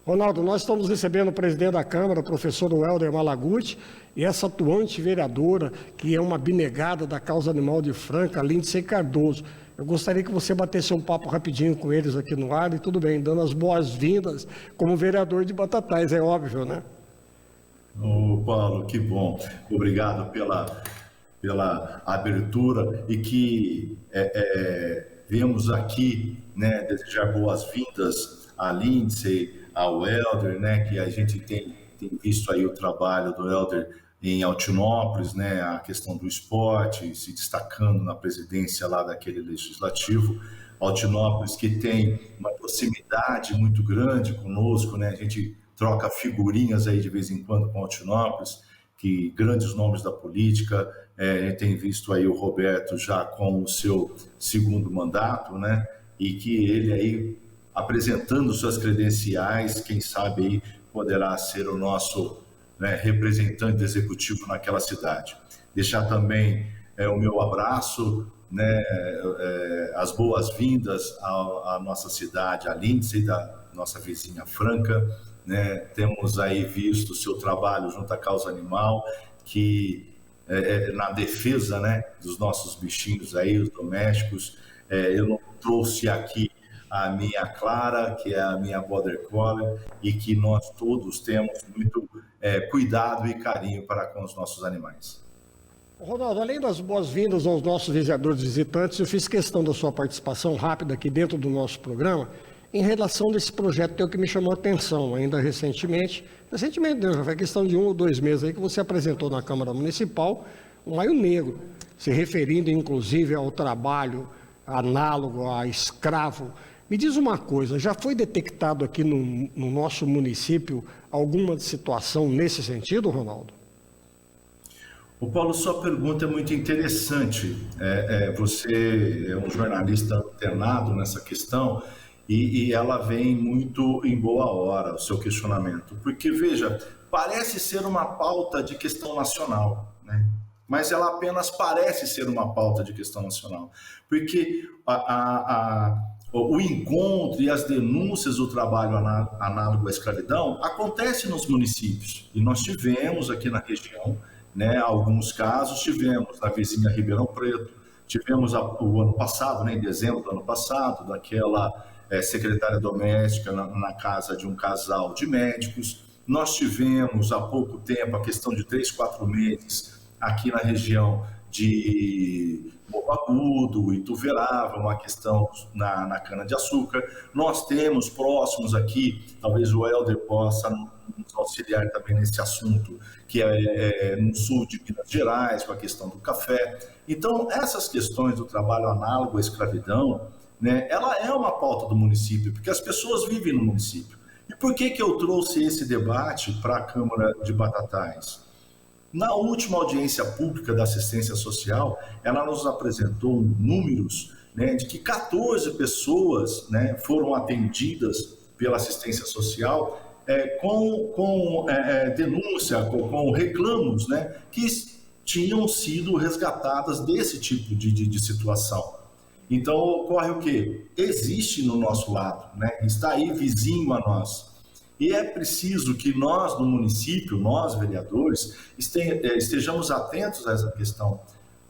Ronaldo, nós estamos recebendo o presidente da Câmara, o professor Welder Malaguti, e essa atuante vereadora, que é uma abnegada da causa animal de Franca, Lindsay Cardoso. Eu gostaria que você batesse um papo rapidinho com eles aqui no ar, e tudo bem, dando as boas-vindas como vereador de Batatais, é óbvio, né? Ô, Paulo, que bom. Obrigado pela abertura e que viemos aqui, né, desejar boas-vindas a Lindsay, ao Helder, né, que a gente tem visto aí o trabalho do Helder em Altinópolis, né, a questão do esporte, se destacando na presidência lá daquele legislativo. Altinópolis que tem uma proximidade muito grande conosco, né, a gente troca figurinhas aí de vez em quando com Altinópolis, que grandes nomes da política, tem visto aí o Roberto já com o seu segundo mandato, né, e que ele aí apresentando suas credenciais, quem sabe aí poderá ser o nosso, né, representante executivo naquela cidade. Deixar também o meu abraço, né, as boas-vindas à nossa cidade, a Lindsay, da nossa vizinha Franca, né, temos aí visto o seu trabalho junto à causa animal, que na defesa, né, dos nossos bichinhos aí, os domésticos. Eu não trouxe aqui a minha Clara, que é a minha Border Collie, e que nós todos temos muito cuidado e carinho para com os nossos animais. Ronaldo, além das boas-vindas aos nossos vereadores visitantes, eu fiz questão da sua participação rápida aqui dentro do nosso programa, em relação desse projeto teu que me chamou a atenção ainda recentemente, já foi questão de 1 ou 2 meses aí que você apresentou na Câmara Municipal, o Maio Negro, se referindo inclusive ao trabalho análogo a escravo. Me diz uma coisa, já foi detectado aqui no nosso município alguma situação nesse sentido, Ronaldo? O Paulo, sua pergunta é muito interessante. Você é um jornalista antenado nessa questão e ela vem muito em boa hora, o seu questionamento, porque, veja, parece ser uma pauta de questão nacional, né? Mas ela apenas parece ser uma pauta de questão nacional, porque o encontro e as denúncias do trabalho análogo à escravidão acontecem nos municípios, e nós tivemos aqui na região, né, alguns casos, tivemos na vizinha Ribeirão Preto, tivemos o ano passado, né, em dezembro do ano passado, daquela secretária doméstica na casa de um casal de médicos. Nós tivemos há pouco tempo, a questão de 3, 4 meses, aqui na região de Morro Agudo, Ituverava, uma questão na cana-de-açúcar. Nós temos próximos aqui, talvez o Helder possa nos auxiliar também nesse assunto, que é no sul de Minas Gerais, com a questão do café. Então, essas questões do trabalho análogo à escravidão, né, ela é uma pauta do município, porque as pessoas vivem no município. E por que eu trouxe esse debate para a Câmara de Batatais? Na última audiência pública da assistência social, ela nos apresentou números, né, de que 14 pessoas, né, foram atendidas pela assistência social com denúncia, com reclamos, né, que tinham sido resgatadas desse tipo de situação. Então, ocorre o quê? Existe no nosso lado, né, está aí vizinho a nós. E é preciso que nós, no município, nós, vereadores, estejamos atentos a essa questão.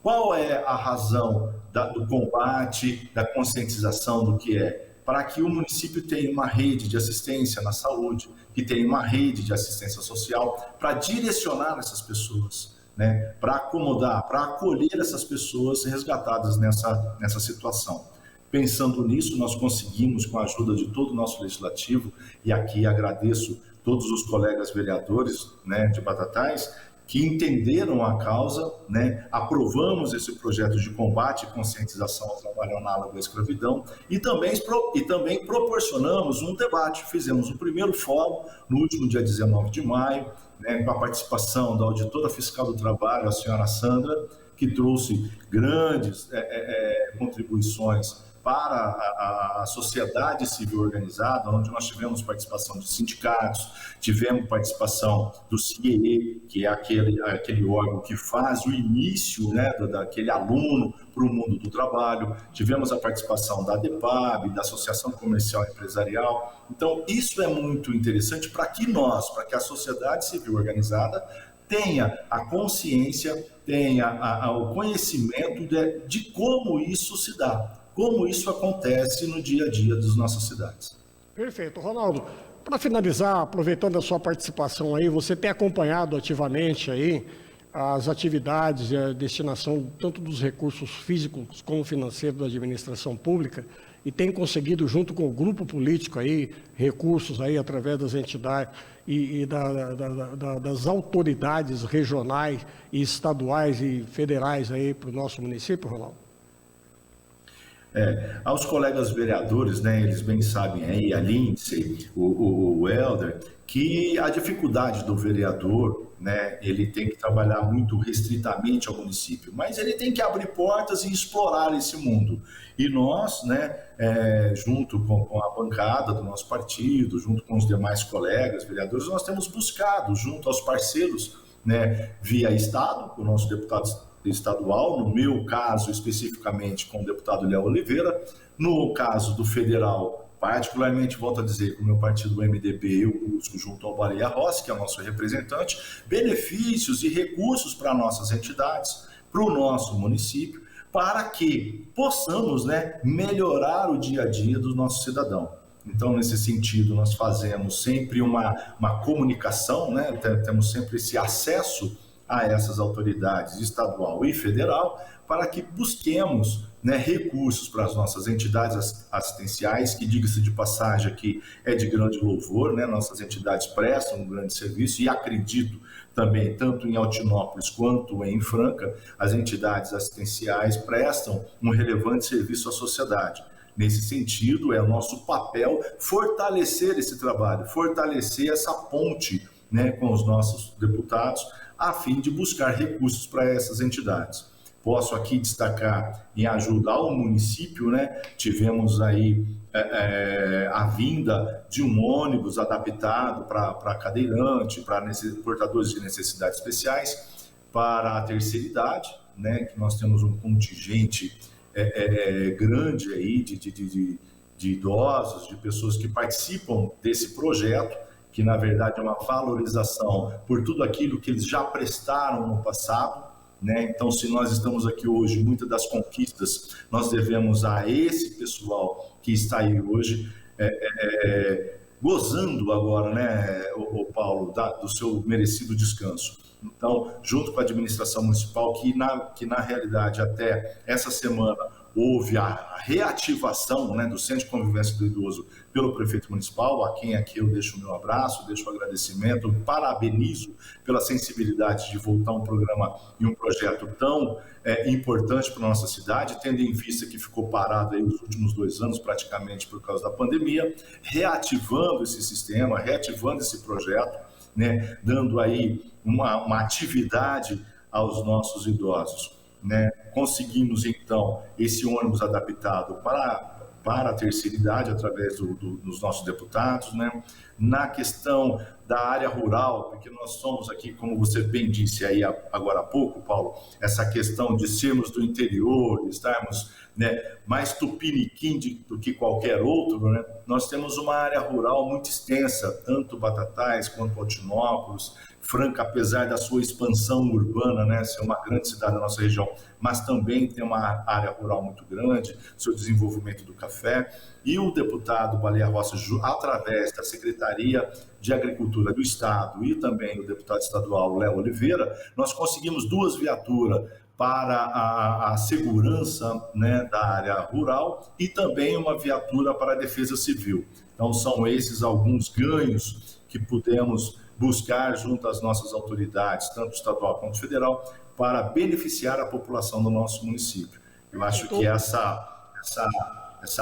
Qual é a razão do combate, da conscientização do que é? Para que o município tenha uma rede de assistência na saúde, que tenha uma rede de assistência social, para direcionar essas pessoas, né? Para acomodar, para acolher essas pessoas resgatadas nessa situação. Pensando nisso, nós conseguimos, com a ajuda de todo o nosso legislativo, e aqui agradeço todos os colegas vereadores, né, de Batatais, que entenderam a causa, né, aprovamos esse projeto de combate e conscientização ao trabalho análogo à escravidão e também proporcionamos um debate. Fizemos o primeiro fórum no último dia 19 de maio, né, com a participação da auditora fiscal do trabalho, a senhora Sandra, que trouxe grandes contribuições para a sociedade civil organizada, onde nós tivemos participação de sindicatos, tivemos participação do CIEE, que é aquele órgão que faz o início, né, daquele aluno para o mundo do trabalho, tivemos a participação da DEPAB, da Associação Comercial e Empresarial. Então, isso é muito interessante para que a sociedade civil organizada tenha a consciência, tenha o conhecimento de como isso se dá, como isso acontece no dia a dia das nossas cidades. Perfeito. Ronaldo, para finalizar, aproveitando a sua participação aí, você tem acompanhado ativamente aí as atividades e a destinação tanto dos recursos físicos como financeiros da administração pública e tem conseguido, junto com o grupo político aí, recursos aí através das entidades e das autoridades regionais e estaduais e federais aí para o nosso município, Ronaldo? Aos colegas vereadores, né, eles bem sabem aí, a Lindsay, o Helder, que a dificuldade do vereador, né, ele tem que trabalhar muito restritamente ao município, mas ele tem que abrir portas e explorar esse mundo. E nós, né, junto com a bancada do nosso partido, junto com os demais colegas vereadores, nós temos buscado, junto aos parceiros, né, via Estado, o nosso deputado estadual, no meu caso especificamente com o deputado Léo Oliveira, no caso do federal, particularmente, volto a dizer, com o meu partido, o MDB, eu busco junto ao Baleia Rossi, que é o nosso representante, benefícios e recursos para nossas entidades, para o nosso município, para que possamos, né, melhorar o dia a dia do nosso cidadão. Então, nesse sentido, nós fazemos sempre uma comunicação, né, temos sempre esse acesso a essas autoridades estadual e federal, para que busquemos, né, recursos para as nossas entidades assistenciais, que, diga-se de passagem, aqui é de grande louvor, né? Nossas entidades prestam um grande serviço e acredito também, tanto em Altinópolis quanto em Franca, as entidades assistenciais prestam um relevante serviço à sociedade. Nesse sentido, é o nosso papel fortalecer esse trabalho, fortalecer essa ponte, né, com os nossos deputados, a fim de buscar recursos para essas entidades. Posso aqui destacar em ajudar o município, né? Tivemos aí a vinda de um ônibus adaptado para cadeirante, para portadores de necessidades especiais, para a terceira idade, né? Que nós temos um contingente grande aí de idosos, de pessoas que participam desse projeto, que na verdade é uma valorização por tudo aquilo que eles já prestaram no passado, né? Então, se nós estamos aqui hoje, muitas das conquistas nós devemos a esse pessoal que está aí hoje, gozando agora, né, o Paulo, do seu merecido descanso. Então, junto com a administração municipal, que na realidade até essa semana houve a reativação, né, do Centro de Convivência do Idoso pelo prefeito municipal, a quem aqui eu deixo o meu abraço, deixo o agradecimento, parabenizo pela sensibilidade de voltar um programa e um projeto tão importante para a nossa cidade, tendo em vista que ficou parado aí os últimos 2 anos praticamente por causa da pandemia, reativando esse sistema, reativando esse projeto, né, dando aí uma atividade aos nossos idosos, né? Conseguimos então esse ônibus adaptado para a terceira idade através dos nossos deputados, né? Na questão da área rural, porque nós somos aqui, como você bem disse aí agora há pouco, Paulo, essa questão de sermos do interior, estarmos, né, mais tupiniquim do que qualquer outro, né? Nós temos uma área rural muito extensa, tanto Batatais quanto Altinópolis, Franca, apesar da sua expansão urbana, né, ser uma grande cidade da nossa região, mas também tem uma área rural muito grande, seu desenvolvimento do café. E o deputado Baleia Rossi, através da Secretaria de Agricultura do Estado e também o deputado estadual Léo Oliveira, nós conseguimos 2 viaturas para a segurança, né, da área rural e também uma viatura para a defesa civil. Então, são esses alguns ganhos que pudemos buscar junto às nossas autoridades, tanto estadual quanto federal, para beneficiar a população do nosso município. Eu acho que essa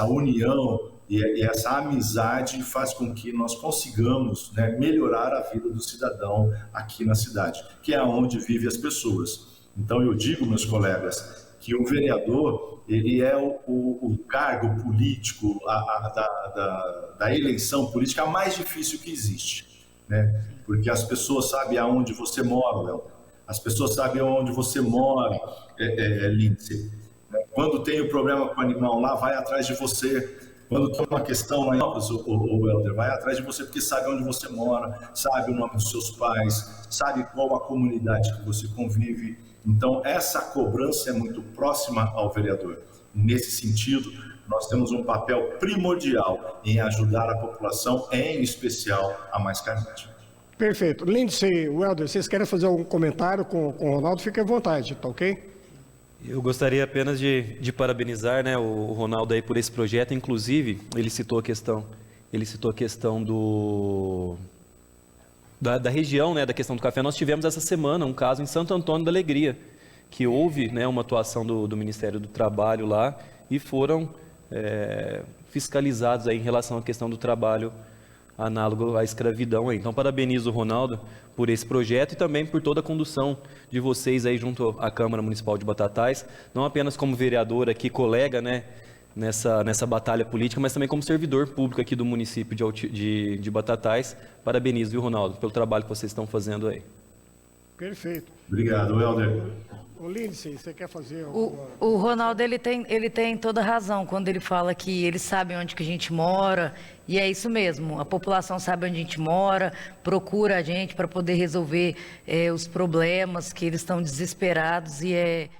união e essa amizade faz com que nós consigamos, né, melhorar a vida do cidadão aqui na cidade, que é onde vivem as pessoas. Então, eu digo, meus colegas, que o vereador, ele é o cargo político, da eleição política mais difícil que existe, né? Porque as pessoas sabem aonde você mora, Léo. As pessoas sabem aonde você mora, Lindsay. Quando tem um problema com o animal lá, vai atrás de você. Quando tem uma questão lá em o Helder, vai atrás de você porque sabe onde você mora, sabe o nome dos seus pais, sabe qual a comunidade que você convive. Então, essa cobrança é muito próxima ao vereador. Nesse sentido, nós temos um papel primordial em ajudar a população, em especial a mais carente. Perfeito. Lindsay, Helder, vocês querem fazer algum comentário com o Ronaldo? Fique à vontade, tá ok? Eu gostaria apenas de parabenizar, né, o Ronaldo aí por esse projeto. Inclusive, ele citou a questão da região, né, da questão do café. Nós tivemos essa semana um caso em Santo Antônio da Alegria, que houve, né, uma atuação do Ministério do Trabalho lá e foram fiscalizados aí em relação à questão do trabalho análogo à escravidão aí. Então, parabenizo o Ronaldo por esse projeto e também por toda a condução de vocês aí junto à Câmara Municipal de Batatais, não apenas como vereador aqui, colega, né, nessa batalha política, mas também como servidor público aqui do município de Batatais. Parabenizo, viu, Ronaldo, pelo trabalho que vocês estão fazendo aí. Perfeito. Obrigado, Helder. Ô, Lindsay, você quer fazer O Ronaldo, ele tem toda razão quando ele fala que eles sabem onde que a gente mora, e é isso mesmo, a população sabe onde a gente mora, procura a gente para poder resolver os problemas, que eles estão desesperados e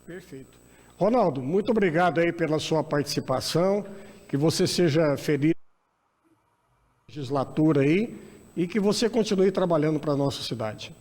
Perfeito. Ronaldo, muito obrigado aí pela sua participação, que você seja feliz na legislatura aí e que você continue trabalhando para a nossa cidade.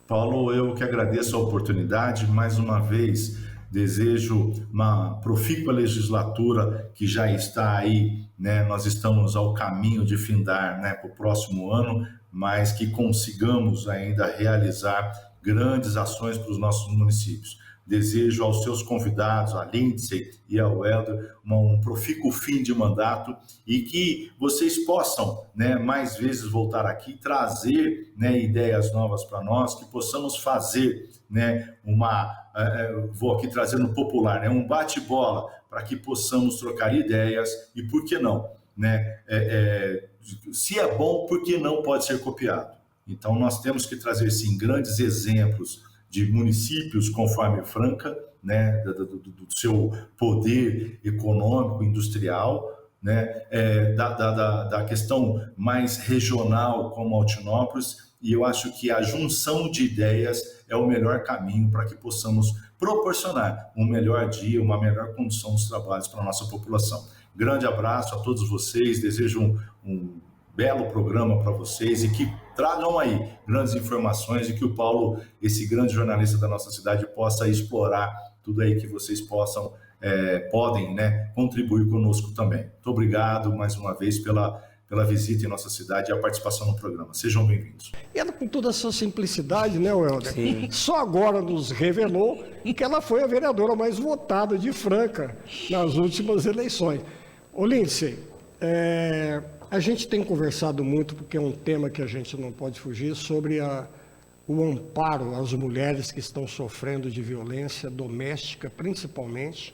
Paulo, eu que agradeço a oportunidade, mais uma vez desejo uma profícua legislatura que já está aí, né? Nós estamos ao caminho de findar, né, para o próximo ano, mas que consigamos ainda realizar grandes ações para os nossos municípios. Desejo aos seus convidados, a Lindsay e ao Helder, um profícuo fim de mandato e que vocês possam, né, mais vezes voltar aqui, trazer, né, ideias novas para nós, que possamos fazer, né, vou aqui trazer no popular, né, um bate-bola para que possamos trocar ideias e, por que não, né, se é bom, por que não pode ser copiado? Então, nós temos que trazer, sim, grandes exemplos de municípios conforme Franca, né, do seu poder econômico, industrial, né, da questão mais regional como Altinópolis, e eu acho que a junção de ideias é o melhor caminho para que possamos proporcionar um melhor dia, uma melhor condição dos trabalhos para a nossa população. Grande abraço a todos vocês, desejo um belo programa para vocês e que tragam aí grandes informações e que o Paulo, esse grande jornalista da nossa cidade, possa explorar tudo aí que vocês podem, né, contribuir conosco também. Muito obrigado mais uma vez pela visita em nossa cidade e a participação no programa. Sejam bem-vindos. E ela, com toda a sua simplicidade, né, Helder? Sim. Só agora nos revelou que ela foi a vereadora mais votada de Franca nas últimas eleições. Ô, Lindsay, a gente tem conversado muito, porque é um tema que a gente não pode fugir, sobre o amparo às mulheres que estão sofrendo de violência doméstica, principalmente,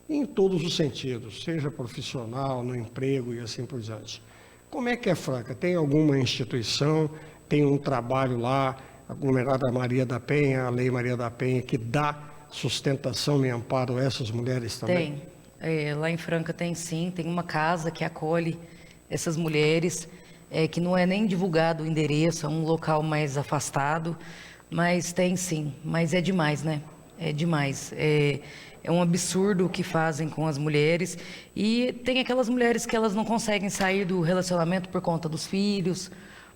em todos os sentidos, seja profissional, no emprego e assim por diante. Como é que é Franca? Tem alguma instituição, tem um trabalho lá, a Comunidade Maria da Penha, a Lei Maria da Penha, que dá sustentação e amparo a essas mulheres também? Tem. Lá em Franca tem sim, tem uma casa que acolhe essas mulheres, que não é nem divulgado o endereço, é um local mais afastado, mas tem sim, mas é demais, né? É demais. É um absurdo o que fazem com as mulheres, e tem aquelas mulheres que elas não conseguem sair do relacionamento por conta dos filhos,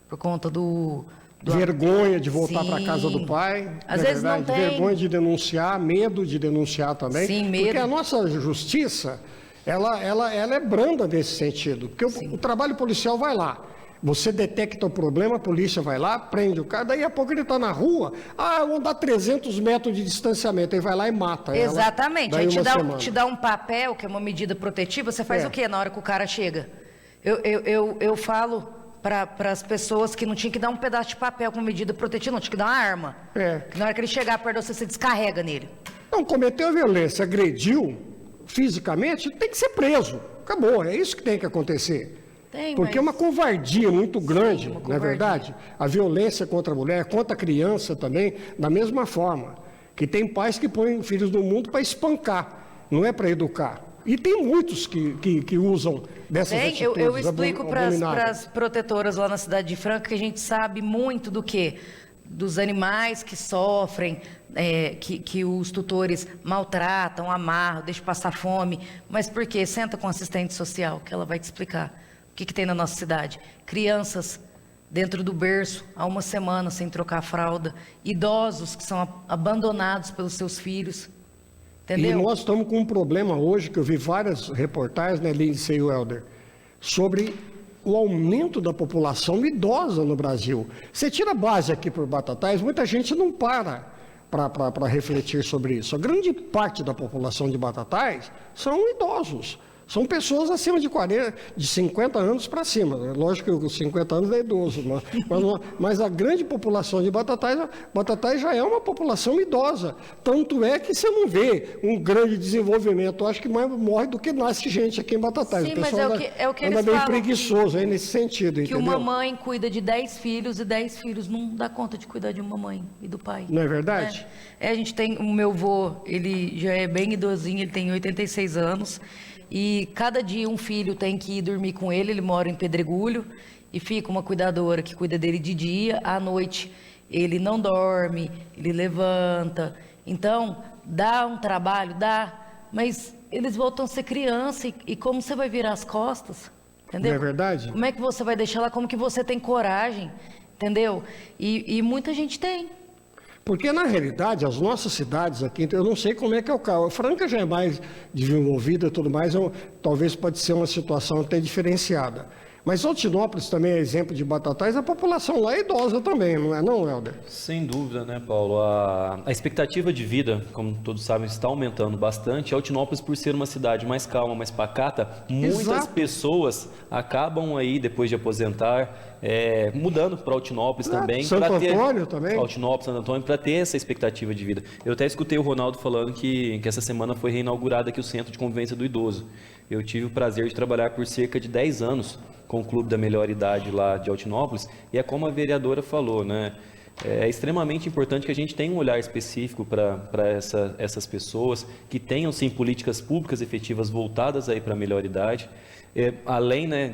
por conta do vergonha de voltar para a casa do pai. Às vezes não tem. Vergonha de denunciar, medo de denunciar também. Sim, medo. Porque a nossa justiça, ela é branda nesse sentido. Porque o trabalho policial vai lá. Você detecta o problema, a polícia vai lá, prende o cara, daí a pouco ele está na rua, vão dar 300 metros de distanciamento, aí vai lá e mata ela. Exatamente, aí te dá um papel, que é uma medida protetiva, você faz o quê na hora que o cara chega? Eu falo para as pessoas que não tinha que dar um pedaço de papel com medida protetiva, não, tinha que dar uma arma. Que na hora que ele chegar perto de você descarrega nele. Não, cometeu a violência, agrediu fisicamente, tem que ser preso. Acabou, é isso que tem que acontecer. Porque é uma covardia muito grande, não é verdade? A violência contra a mulher, contra a criança também, da mesma forma. Que tem pais que põem filhos no mundo para espancar, não é para educar. E tem muitos que usam dessas atitudes. Eu explico para as protetoras lá na cidade de Franca que a gente sabe muito do quê? Dos animais que sofrem, que os tutores maltratam, amarram, deixam passar fome. Mas por quê? Senta com a assistente social, que ela vai te explicar. O que tem na nossa cidade? Crianças dentro do berço há uma semana sem trocar a fralda, idosos que são abandonados pelos seus filhos, entendeu? E nós estamos com um problema hoje, que eu vi várias reportagens, né, Lindsay e Helder, sobre o aumento da população idosa no Brasil. Você tira a base aqui por Batatais, muita gente não para refletir sobre isso. A grande parte da população de Batatais são idosos. São pessoas acima de 50 anos para cima. Lógico que os 50 anos é idoso, mas a grande população de Batatais já é uma população idosa. Tanto é que você não vê um grande desenvolvimento. Eu acho que mais morre do que nasce gente aqui em Batatais. Sim, mas é o que eles anda bem falam, preguiçoso aí nesse sentido, que entendeu? uma mãe cuida de 10 filhos e 10 filhos não dá conta de cuidar de uma mãe e do pai. Não é verdade? A gente tem, o meu avô, ele já é bem idosinho, ele tem 86 anos. E cada dia um filho tem que ir dormir com ele mora em Pedregulho, e fica uma cuidadora que cuida dele de dia, à noite ele não dorme, ele levanta. Então, dá um trabalho, mas eles voltam a ser criança, e como você vai virar as costas? Entendeu? Não é verdade? Como é que você vai deixar lá? Como que você tem coragem? Entendeu? E muita gente tem. Porque, na realidade, as nossas cidades aqui, eu não sei como é que é o caso. A Franca já é mais desenvolvida e tudo mais, talvez pode ser uma situação até diferenciada. Mas Altinópolis também é exemplo de Batatais, a população lá é idosa também, não é não, Helder? Sem dúvida, né, Paulo? A expectativa de vida, como todos sabem, está aumentando bastante. Altinópolis, por ser uma cidade mais calma, mais pacata, muitas Exato. pessoas acabam aí, depois de aposentar, mudando para Altinópolis também. Santo pra ter, Antônio também. Altinópolis, Santo Antônio, para ter essa expectativa de vida. Eu até escutei o Ronaldo falando que essa semana foi reinaugurado aqui o Centro de Convivência do Idoso. Eu tive o prazer de trabalhar por cerca de 10 anos com o Clube da Melhor Idade lá de Altinópolis, e é como a vereadora falou, né? É extremamente importante que a gente tenha um olhar específico para essas pessoas, que tenham, sim, políticas públicas efetivas voltadas aí para a melhor idade. Além, né,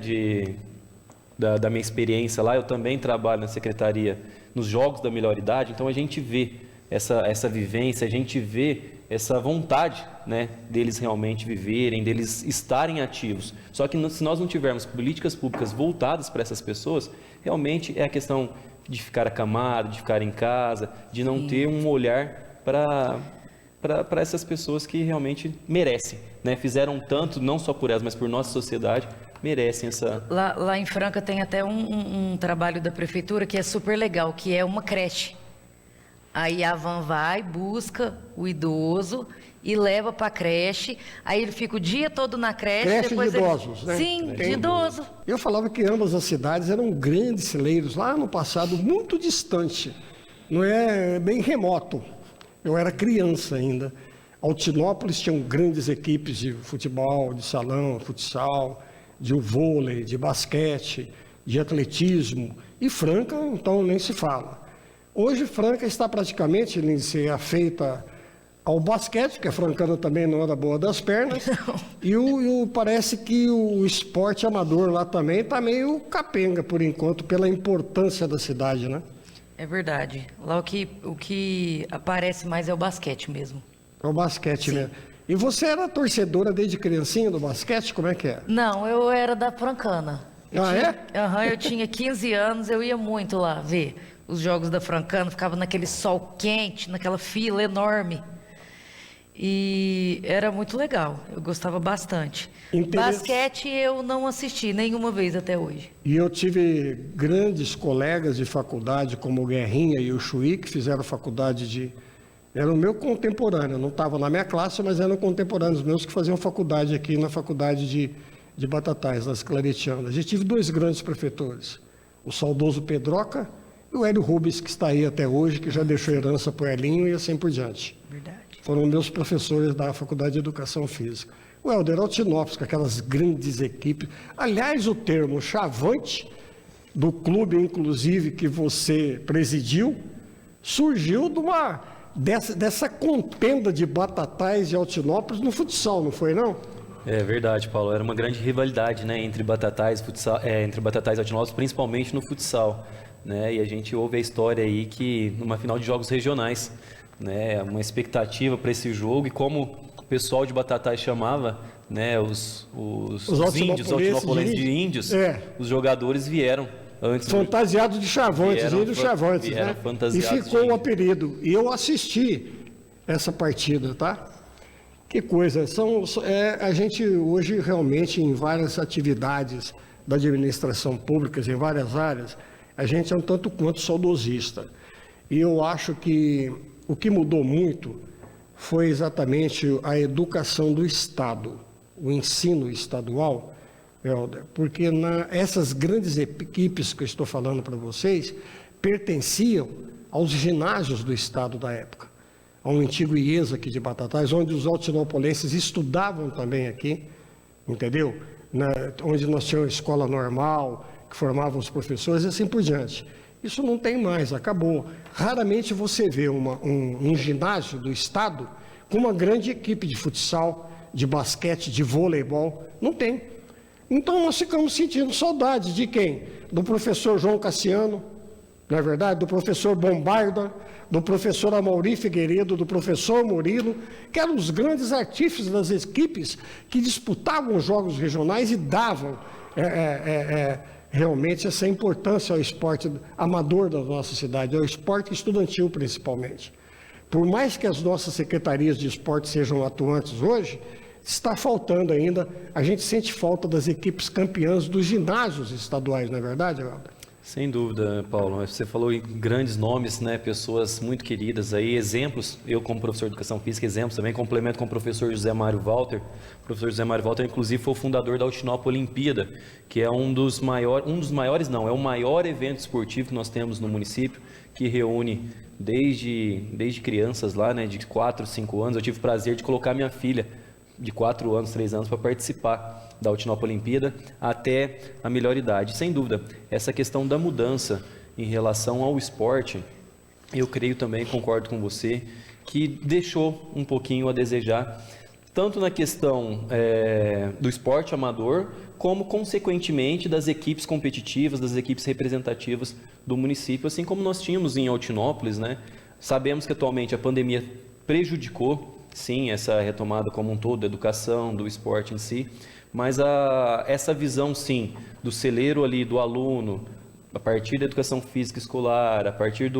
da minha experiência lá, eu também trabalho na secretaria nos Jogos da Melhor Idade, então a gente vê essa vivência, a gente vê essa vontade, né, deles realmente viverem, deles estarem ativos. Só que se nós não tivermos políticas públicas voltadas para essas pessoas, realmente é a questão de ficar acamado, de ficar em casa, de não ter um olhar para essas pessoas que realmente merecem, né? Fizeram tanto, não só por elas, mas por nossa sociedade, merecem essa... Lá em Franca tem até um trabalho da prefeitura que é super legal, que é uma creche. Aí a van vai, busca o idoso e leva para a creche. Aí ele fica o dia todo na creche. Creche depois de idosos, né? Sim, de idoso. Eu falava que ambas as cidades eram grandes celeiros, lá no passado, muito distante. Não é bem remoto. Eu era criança ainda. Altinópolis tinham grandes equipes de futebol, de salão, futsal, de vôlei, de basquete, de atletismo. E Franca, então, nem se fala. Hoje, Franca está praticamente afeita ao basquete, porque a francana também não anda boa das pernas. E parece que o esporte amador lá também está meio capenga, por enquanto, pela importância da cidade, né? É verdade. Lá o que aparece mais é o basquete mesmo. É o basquete mesmo. E você era torcedora desde criancinha do basquete? Como é que é? Não, eu era da francana. É? Eu tinha 15 anos, eu ia muito lá ver os jogos da francana, ficava naquele sol quente, naquela fila enorme. E era muito legal, eu gostava bastante. Basquete eu não assisti nenhuma vez até hoje. E eu tive grandes colegas de faculdade, como o Guerrinha e o Chuí, que fizeram faculdade Era o meu contemporâneo, não estava na minha classe, mas eram contemporâneos meus que faziam faculdade aqui na faculdade de Batatais, nas Claretianas. E tive dois grandes professores, o saudoso Pedroca e o Hélio Rubens, que está aí até hoje, que já deixou herança para o Elinho e assim por diante. Verdade. Foram meus professores da Faculdade de Educação Física. O Helder Altinópolis, com aquelas grandes equipes. Aliás, o termo chavante, do clube, inclusive, que você presidiu, surgiu dessa contenda de Batatais e Altinópolis no futsal, não foi, não? É verdade, Paulo. Era uma grande rivalidade, né, entre Batatais e Altinópolis, principalmente no futsal, né? E a gente ouve a história aí que numa final de jogos regionais, né, uma expectativa para esse jogo, e como o pessoal de Batatais chamava, né, os índios, os altinopolenses de índios, os jogadores vieram antes. Fantasiados de chavantes, índios chavantes, né? E ficou o apelido. E eu assisti essa partida, tá? Que coisa. A gente hoje realmente, em várias atividades da administração pública, em várias áreas, a gente é um tanto quanto saudosista. E eu acho que o que mudou muito foi exatamente a educação do Estado, o ensino estadual, Helder, porque essas grandes equipes que eu estou falando para vocês pertenciam aos ginásios do Estado da época, ao antigo IESA aqui de Batatais, onde os altinopolenses estudavam também aqui, entendeu? Onde nós tínhamos escola normal, que formavam os professores e assim por diante. Isso não tem mais, acabou. Raramente você vê um ginásio do Estado com uma grande equipe de futsal, de basquete, de voleibol. Não tem. Então nós ficamos sentindo saudade de quem? Do professor João Cassiano, não é verdade? Do professor Bombarda, do professor Amaury Figueiredo, do professor Murilo, que eram os grandes artífices das equipes que disputavam os jogos regionais e davam realmente essa importância ao esporte amador da nossa cidade, ao esporte estudantil principalmente. Por mais que as nossas secretarias de esporte sejam atuantes hoje, está faltando ainda. A gente sente falta das equipes campeãs dos ginásios estaduais, não é verdade, Helder? Sem dúvida, Paulo. Você falou em grandes nomes, né? Pessoas muito queridas aí, exemplos. Eu, como professor de educação física, exemplos também, complemento com o professor José Mário Walter. O professor José Mário Walter, inclusive, foi o fundador da Altinópolis Olimpíada, que é é o maior evento esportivo que nós temos no município, que reúne desde crianças lá, né? De 4, 5 anos. Eu tive o prazer de colocar minha filha de 4 anos, 3 anos, para participar da Altinópolis Olimpíada até a melhor idade. Sem dúvida, essa questão da mudança em relação ao esporte, eu creio também, concordo com você, que deixou um pouquinho a desejar, tanto na questão do esporte amador, como, consequentemente, das equipes competitivas, das equipes representativas do município, assim como nós tínhamos em Altinópolis, né? Sabemos que atualmente a pandemia prejudicou, sim, essa retomada como um todo, da educação, do esporte em si, mas essa visão, sim, do celeiro ali, do aluno, a partir da educação física escolar, a partir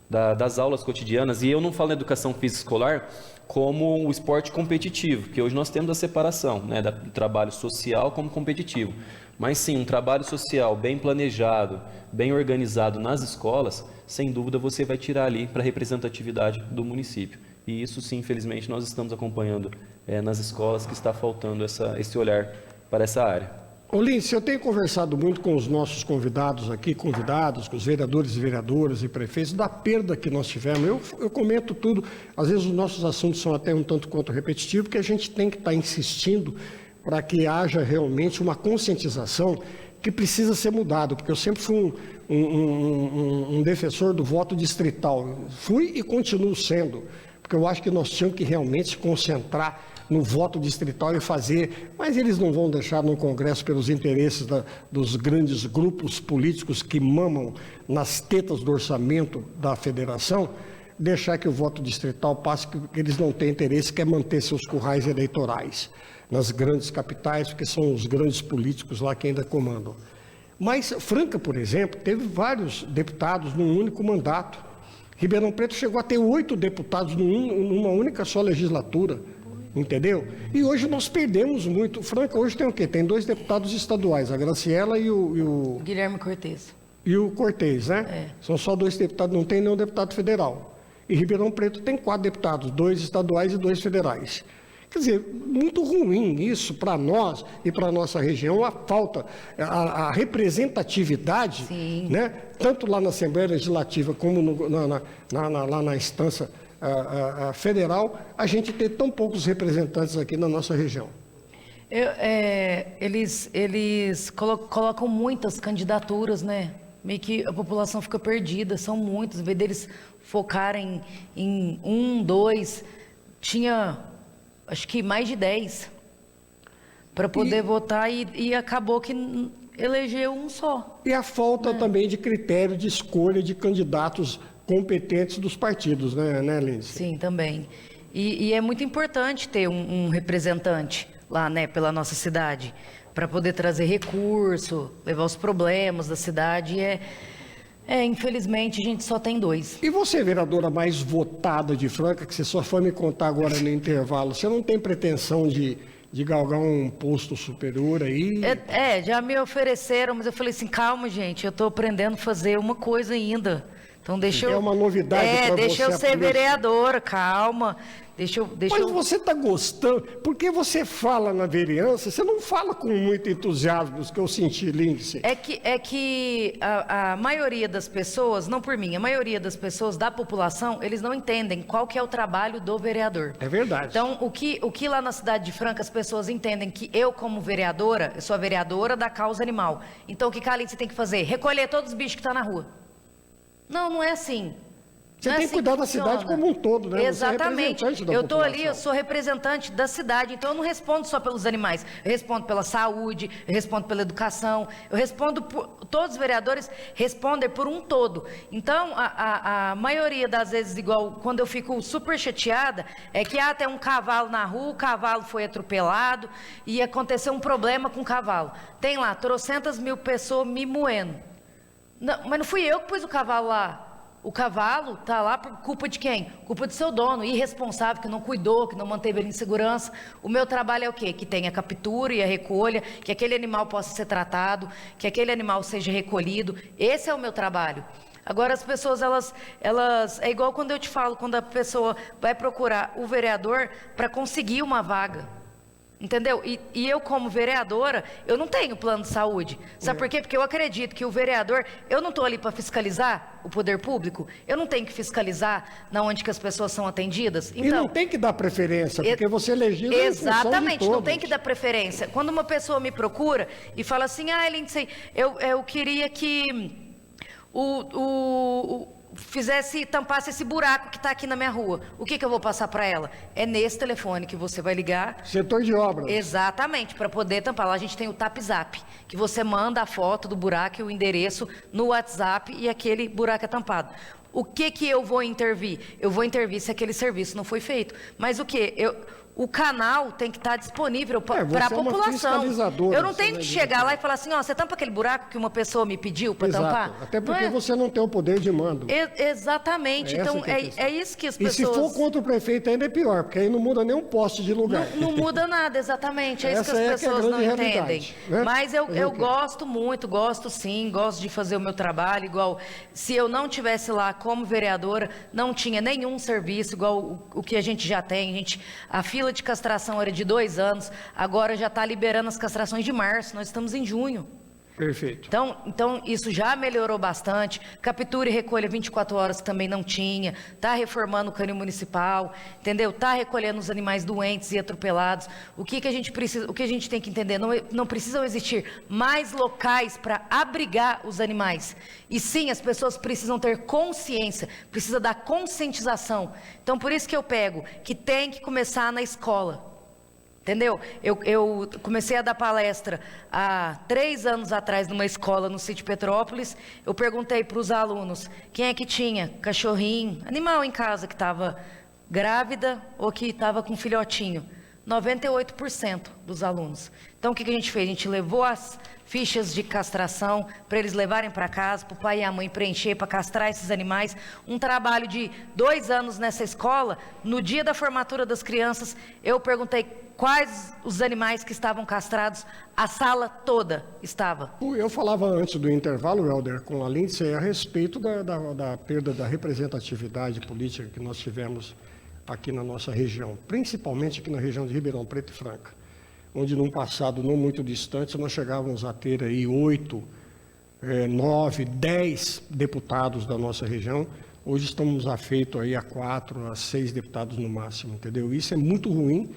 das aulas cotidianas, e eu não falo na educação física escolar como o esporte competitivo, porque hoje nós temos a separação, né, do trabalho social como competitivo, mas sim, um trabalho social bem planejado, bem organizado nas escolas, sem dúvida você vai tirar ali para a representatividade do município. E isso, sim, infelizmente, nós estamos acompanhando nas escolas, que está faltando esse olhar para essa área. Ô Lindsay, eu tenho conversado muito com os nossos convidados aqui, com os vereadores e vereadoras e prefeitos, da perda que nós tivemos. Eu comento tudo, às vezes os nossos assuntos são até um tanto quanto repetitivos, porque a gente tem que estar insistindo para que haja realmente uma conscientização que precisa ser mudado, porque eu sempre fui um defensor do voto distrital. Fui e continuo sendo, porque eu acho que nós tínhamos que realmente se concentrar no voto distrital e fazer, mas eles não vão deixar no Congresso pelos interesses dos grandes grupos políticos que mamam nas tetas do orçamento da federação, deixar que o voto distrital passe, porque eles não têm interesse, quer manter seus currais eleitorais nas grandes capitais, porque são os grandes políticos lá que ainda comandam. Mas Franca, por exemplo, teve vários deputados num único mandato. Ribeirão Preto chegou a ter 8 deputados numa única só legislatura, entendeu? E hoje nós perdemos muito. Franca hoje tem o quê? Tem 2 deputados estaduais, a Graciela e o Guilherme Cortes. E o Cortez, né? São só 2 deputados, não tem nenhum deputado federal. E Ribeirão Preto tem 4 deputados, 2 estaduais e 2 federais. Quer dizer, muito ruim isso para nós e para a nossa região, a falta, a representatividade, né? Tanto lá na Assembleia Legislativa como lá na instância federal, a gente ter tão poucos representantes aqui na nossa região. Eles colocam muitas candidaturas, né? Meio que a população fica perdida, são muitos, em vez deles focarem em 1, 2, tinha... acho que mais de 10 para poder votar e acabou que elegeu um só. E a falta também de critério de escolha de candidatos competentes dos partidos, né, Lindsay? Sim, também. E é muito importante ter um representante lá, né, pela nossa cidade, para poder trazer recurso, levar os problemas da cidade. Infelizmente, a gente só tem 2. E você, vereadora mais votada de Franca, que você só foi me contar agora no intervalo, você não tem pretensão de galgar um posto superior aí? Já me ofereceram, mas eu falei assim, calma, gente, eu estou aprendendo a fazer uma coisa ainda. Então deixa eu... É uma novidade para você. Deixa eu ser vereadora, calma. Mas você está gostando, porque você fala na vereança, você não fala com muito entusiasmo, isso que eu senti, Lindsay. É que a maioria das pessoas, não por mim, a maioria das pessoas da população, eles não entendem qual que é o trabalho do vereador. É verdade. Então, o que lá na cidade de Franca as pessoas entendem que eu, como vereadora, eu sou a vereadora da causa animal. Então, o que a Lindsay tem que fazer? Recolher todos os bichos que estão na rua. Não é assim. Você tem que cuidar da cidade como um todo, né? Exatamente. Eu estou ali, eu sou representante da cidade, então eu não respondo só pelos animais. Eu respondo pela saúde, eu respondo pela educação, eu respondo todos os vereadores respondem por um todo. Então, a maioria das vezes, igual quando eu fico super chateada, é que tem um cavalo na rua, o cavalo foi atropelado e aconteceu um problema com o cavalo. Tem lá, trocentas mil pessoas me moendo. Não, mas não fui eu que pus o cavalo lá. O cavalo está lá por culpa de quem? Culpa do seu dono, irresponsável, que não cuidou, que não manteve ele em segurança. O meu trabalho é o quê? Que tenha a captura e a recolha, que aquele animal possa ser tratado, que aquele animal seja recolhido. Esse é o meu trabalho. Agora as pessoas, elas é igual quando eu te falo, quando a pessoa vai procurar o vereador para conseguir uma vaga. Entendeu? E eu, como vereadora, eu não tenho plano de saúde. Sabe por quê? Porque eu acredito que o vereador, eu não estou ali para fiscalizar o poder público, eu não tenho que fiscalizar na onde que as pessoas são atendidas. Então, e não tem que dar preferência, porque você legisla em função de exatamente, todos. não tem que dar preferência. Quando uma pessoa me procura e fala assim, Lindsay, eu queria que tampasse esse buraco que está aqui na minha rua. O que eu vou passar para ela? É nesse telefone que você vai ligar. Setor de obras. Exatamente, para poder tampar. Lá a gente tem o TapZap, que você manda a foto do buraco e o endereço no WhatsApp e aquele buraco é tampado. O que eu vou intervir? Eu vou intervir se aquele serviço não foi feito. Mas o que? O canal tem que estar disponível para a população. Eu não tenho que chegar lá e falar assim, você tampa aquele buraco que uma pessoa me pediu para tampar? Até porque você não tem o poder de mando. Exatamente. Então, é isso que as pessoas... E se for contra o prefeito ainda é pior, porque aí não muda nem um poste de lugar. Não muda nada, exatamente. É isso que as pessoas não entendem. Né? Mas eu gosto muito, gosto de fazer o meu trabalho, igual se eu não tivesse lá como vereadora, não tinha nenhum serviço, igual o que a gente já tem. A fila de castração era de 2 anos, agora já está liberando as castrações de março, nós estamos em junho. Perfeito. Então isso já melhorou bastante. Captura e recolha 24 horas que também não tinha. Está reformando o canil municipal, entendeu? Está recolhendo os animais doentes e atropelados. O que a gente precisa, o que a gente tem que entender? Não precisam existir mais locais para abrigar os animais. E sim, as pessoas precisam ter consciência, precisa da conscientização. Então por isso que eu pego que tem que começar na escola. Entendeu? Eu comecei a dar palestra há 3 anos atrás numa escola no sítio Petrópolis. Eu perguntei para os alunos quem é que tinha cachorrinho, animal em casa que estava grávida ou que estava com filhotinho. 98% dos alunos. Então o que a gente fez? A gente levou as fichas de castração para eles levarem para casa, para o pai e a mãe preencher, para castrar esses animais. Um trabalho de 2 anos nessa escola. No dia da formatura das crianças, eu perguntei quais os animais que estavam castrados. A sala toda estava. Eu falava antes do intervalo, Helder, com a Lindsay, a respeito da perda da representatividade política que nós tivemos aqui na nossa região, principalmente aqui na região de Ribeirão Preto e Franca, onde num passado não muito distante nós chegávamos a ter aí 8, 9, 10 deputados da nossa região. Hoje estamos afeitos aí a 4, a 6 deputados no máximo, entendeu? Isso é muito ruim,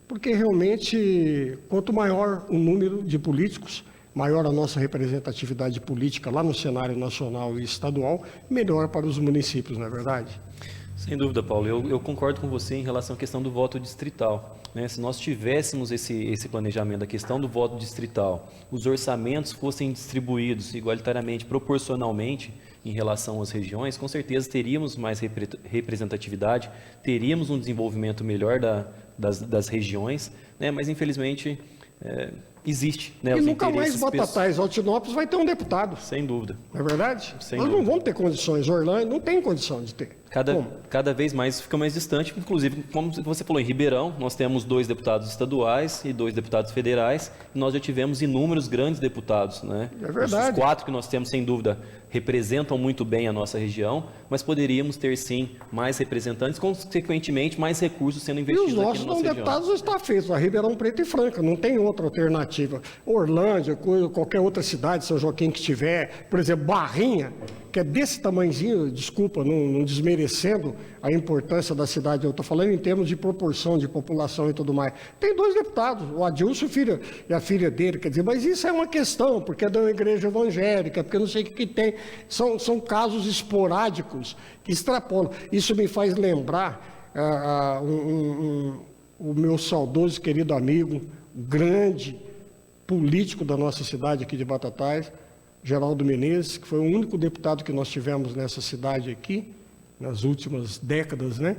porque realmente quanto maior o número de políticos, maior a nossa representatividade política lá no cenário nacional e estadual, melhor para os municípios, não é verdade? Sem dúvida, Paulo. Eu concordo com você em relação à questão do voto distrital. Né? Se nós tivéssemos esse planejamento da questão do voto distrital, os orçamentos fossem distribuídos igualitariamente, proporcionalmente em relação às regiões, com certeza teríamos mais representatividade, teríamos um desenvolvimento melhor das regiões, né? Mas infelizmente existe. Né, e nunca mais Batatais, Altinópolis vai ter um deputado. Sem dúvida. Não é verdade? Sem Nós dúvida. não vamos ter condições, Orlândia não tem condição de ter. Cada vez mais fica mais distante, inclusive, como você falou, em Ribeirão, nós temos 2 deputados estaduais e 2 deputados federais, e nós já tivemos inúmeros grandes deputados, né? É verdade. Os 4 que nós temos, sem dúvida, representam muito bem a nossa região, mas poderíamos ter, sim, mais representantes, consequentemente, mais recursos sendo investidos aqui na nossa região. E os nossos deputados estão feitos, a Ribeirão Preto e Franca, não tem outra alternativa. Orlândia, qualquer outra cidade, São Joaquim que tiver, por exemplo, Barrinha, que é desse tamanhozinho, desculpa, não desmerecendo a importância da cidade, eu estou falando em termos de proporção de população e tudo mais. Tem 2 deputados, o Adilson e a filha dele, quer dizer, mas isso é uma questão, porque é da igreja evangélica, porque não sei o que tem. São casos esporádicos que extrapolam. Isso me faz lembrar o meu saudoso querido amigo, grande político da nossa cidade aqui de Batatais, Geraldo Menezes, que foi o único deputado que nós tivemos nessa cidade aqui, nas últimas décadas, né?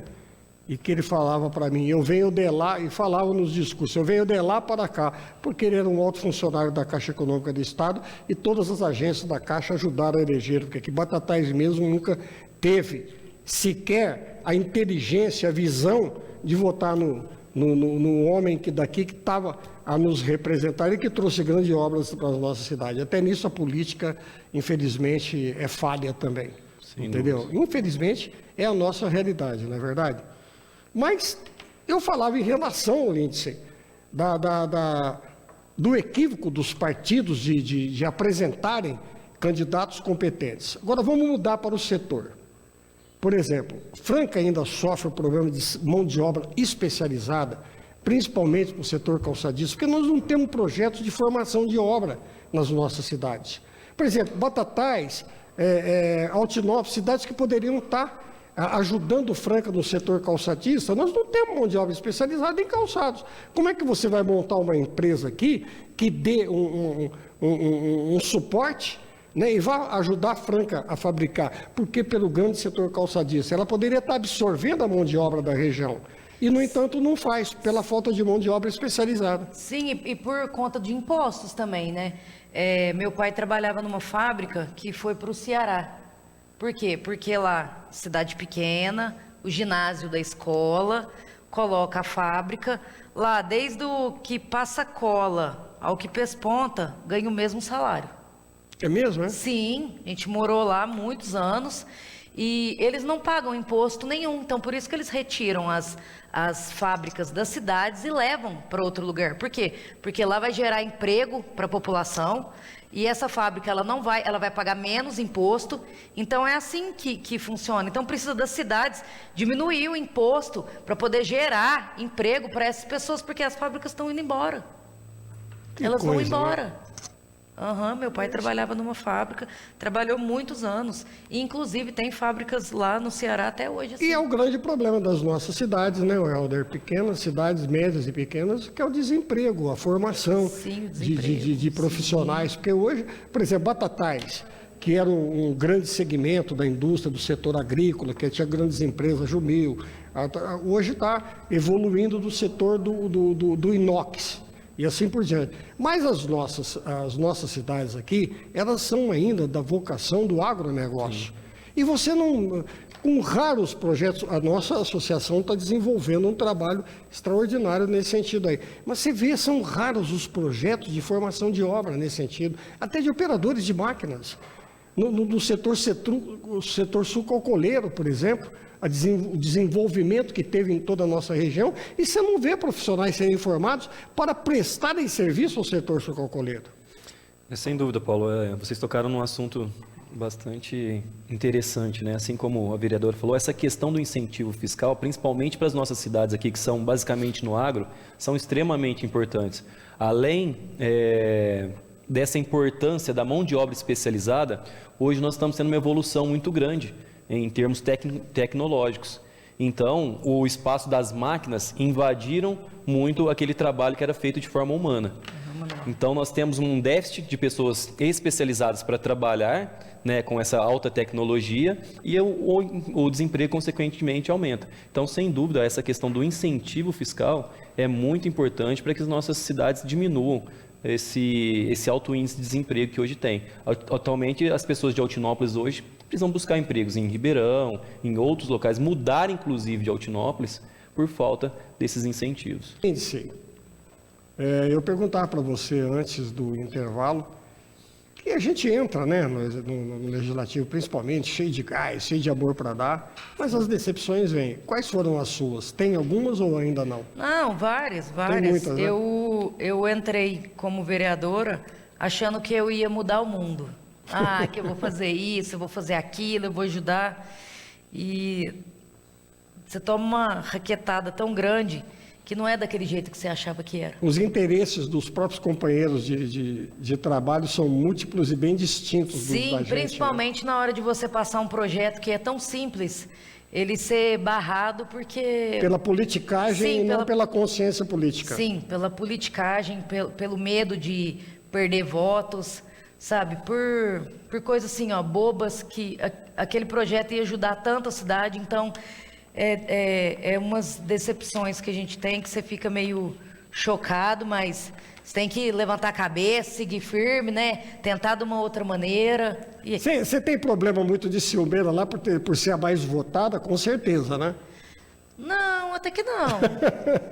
E que ele falava para mim, eu venho de lá, e falava nos discursos, eu venho de lá para cá, porque ele era um alto funcionário da Caixa Econômica do Estado e todas as agências da Caixa ajudaram a eleger, porque aqui Batatais mesmo nunca teve sequer a inteligência, a visão de votar no homem daqui que estava a nos representar e que trouxe grandes obras para a nossa cidade. Até nisso a política, infelizmente, é falha também. Sem entendeu? dúvida. Infelizmente, é a nossa realidade, não é verdade? Mas eu falava em relação, Lindsay, do equívoco dos partidos de apresentarem candidatos competentes. Agora vamos mudar para o setor. Por exemplo, Franca ainda sofre o problema de mão de obra especializada, principalmente para o setor calçadista, porque nós não temos projetos de formação de obra nas nossas cidades. Por exemplo, Batatais, Altinópolis, cidades que poderiam estar ajudando Franca no setor calçadista, nós não temos mão de obra especializada em calçados. Como é que você vai montar uma empresa aqui que dê um suporte, né, e vai ajudar a Franca a fabricar? Porque pelo grande setor calçadista, ela poderia estar absorvendo a mão de obra da região. E, no entanto, não faz, pela falta de mão de obra especializada. Sim, e por conta de impostos também, né? Meu pai trabalhava numa fábrica que foi para o Ceará. Por quê? Porque lá, cidade pequena, o ginásio da escola, coloca a fábrica, lá desde o que passa cola ao que pesponta, ganha o mesmo salário. É mesmo, é? Sim, a gente morou lá muitos anos e eles não pagam imposto nenhum, então por isso que eles retiram as fábricas das cidades e levam para outro lugar. Por quê? Porque lá vai gerar emprego para a população e essa fábrica ela vai pagar menos imposto, então é assim que funciona. Então precisa das cidades diminuir o imposto para poder gerar emprego para essas pessoas, porque as fábricas estão indo embora. Elas vão embora. Né? Meu pai trabalhava numa fábrica, trabalhou muitos anos, e inclusive tem fábricas lá no Ceará até hoje. Assim. E é o grande problema das nossas cidades, né, Helder? Pequenas cidades, médias e pequenas, que é o desemprego, a formação. Sim, o desemprego. de profissionais. Sim. Porque hoje, por exemplo, Batatais, que era um grande segmento da indústria, do setor agrícola, que tinha grandes empresas, Jumil, hoje está evoluindo do setor do inox. E assim por diante. Mas as nossas cidades aqui, elas são ainda da vocação do agronegócio. Sim. E você não... Com raros projetos, a nossa associação está desenvolvendo um trabalho extraordinário nesse sentido aí. Mas você vê, são raros os projetos de formação de obra nesse sentido, até de operadores de máquinas. No setor sucroalcooleiro, por exemplo, o desenvolvimento que teve em toda a nossa região, e você não vê profissionais serem formados para prestarem serviço ao setor sucroalcooleiro. Sem dúvida, Paulo. Vocês tocaram num assunto bastante interessante, né? Assim como a vereadora falou, essa questão do incentivo fiscal, principalmente para as nossas cidades aqui, que são basicamente no agro, são extremamente importantes. Além dessa importância da mão de obra especializada, hoje nós estamos tendo uma evolução muito grande em termos tecnológicos. Então, o espaço das máquinas invadiram muito aquele trabalho que era feito de forma humana. Então, nós temos um déficit de pessoas especializadas para trabalhar, né, com essa alta tecnologia, e o desemprego, consequentemente, aumenta. Então, sem dúvida, essa questão do incentivo fiscal é muito importante para que as nossas cidades diminuam esse alto índice de desemprego que hoje tem. Atualmente, as pessoas de Altinópolis hoje precisam buscar empregos em Ribeirão, em outros locais, mudar inclusive de Altinópolis por falta desses incentivos. Sim. Eu perguntava para você antes do intervalo que a gente entra, né, no Legislativo, principalmente, cheio de gás, cheio de amor para dar, mas as decepções vêm. Quais foram as suas? Tem algumas ou ainda não? Não, várias. Tem muitas, né? Eu entrei como vereadora achando que eu ia mudar o mundo. Que eu vou fazer isso, eu vou fazer aquilo, eu vou ajudar. E você toma uma raquetada tão grande que não é daquele jeito que você achava que era. Os interesses dos próprios companheiros de trabalho são múltiplos e bem distintos dos da gente. Sim, principalmente na hora de você passar um projeto que é tão simples, ele ser barrado porque... Pela politicagem e não pela consciência política. Sim, pela politicagem, pelo medo de perder votos, sabe? Por coisas assim, bobas, que aquele projeto ia ajudar tanto a cidade, então... umas decepções que a gente tem, que você fica meio chocado, mas você tem que levantar a cabeça, seguir firme, né? Tentar de uma outra maneira. Você tem problema muito de ciumeira lá por ser a mais votada, com certeza, né? Não, até que não.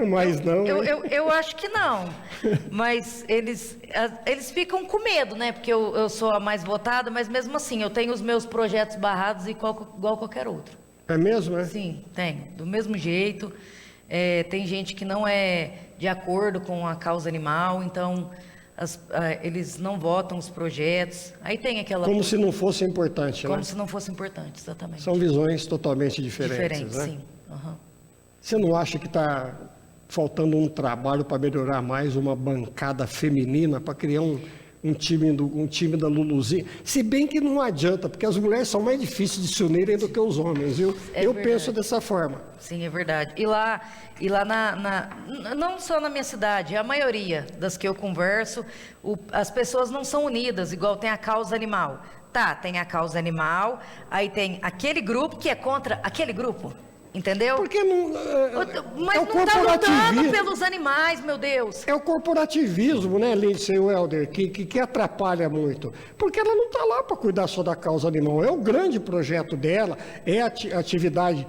Mas não. Eu acho que não. Mas eles ficam com medo, né? Porque eu sou a mais votada, mas mesmo assim, eu tenho os meus projetos barrados igual qualquer outro. É mesmo, é? Sim, tenho. Do mesmo jeito. Tem gente que não é de acordo com a causa animal, então eles não votam os projetos. Aí tem aquela... Como se não fosse importante, Como né? se não fosse importante, exatamente. São visões totalmente diferentes, né? Sim. Uhum. Você não acha que está faltando um trabalho para melhorar mais uma bancada feminina, para criar um time da Luluzinha? Se bem que não adianta, porque as mulheres são mais difíceis de se unirem do que os homens, viu? Eu penso dessa forma. Sim, é verdade. E lá não só na minha cidade, a maioria das que eu converso, as pessoas não são unidas, igual tem a causa animal. Tá, tem a causa animal, aí tem aquele grupo que é contra aquele grupo. Entendeu? Porque não. Mas não está lutando pelos animais, meu Deus. É o corporativismo, né, Lindsay Welder, que atrapalha muito. Porque ela não está lá para cuidar só da causa animal. É o grande projeto dela, é a atividade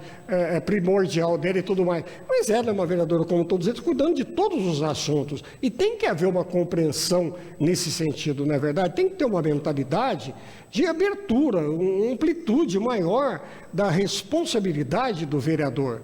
primordial dela e tudo mais. Mas ela é uma vereadora, como todos eles, cuidando de todos os assuntos. E tem que haver uma compreensão nesse sentido, não é verdade? Tem que ter uma mentalidade de abertura, uma amplitude maior da responsabilidade do vereador,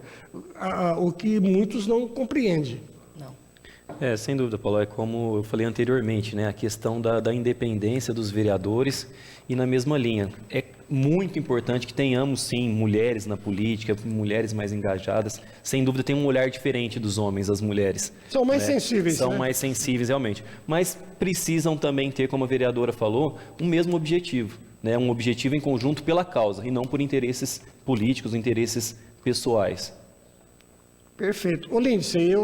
o que muitos não compreendem. Não. Sem dúvida, Paulo, é como eu falei anteriormente, né, a questão da independência dos vereadores e na mesma linha. É muito importante que tenhamos, sim, mulheres na política, mulheres mais engajadas. Sem dúvida, tem um olhar diferente dos homens, as mulheres. São mais sensíveis, São né? mais sensíveis, realmente. Mas precisam também ter, como a vereadora falou, um mesmo objetivo, né? Um objetivo em conjunto pela causa e não por interesses políticos, interesses pessoais. Perfeito. Ô, Lindsay,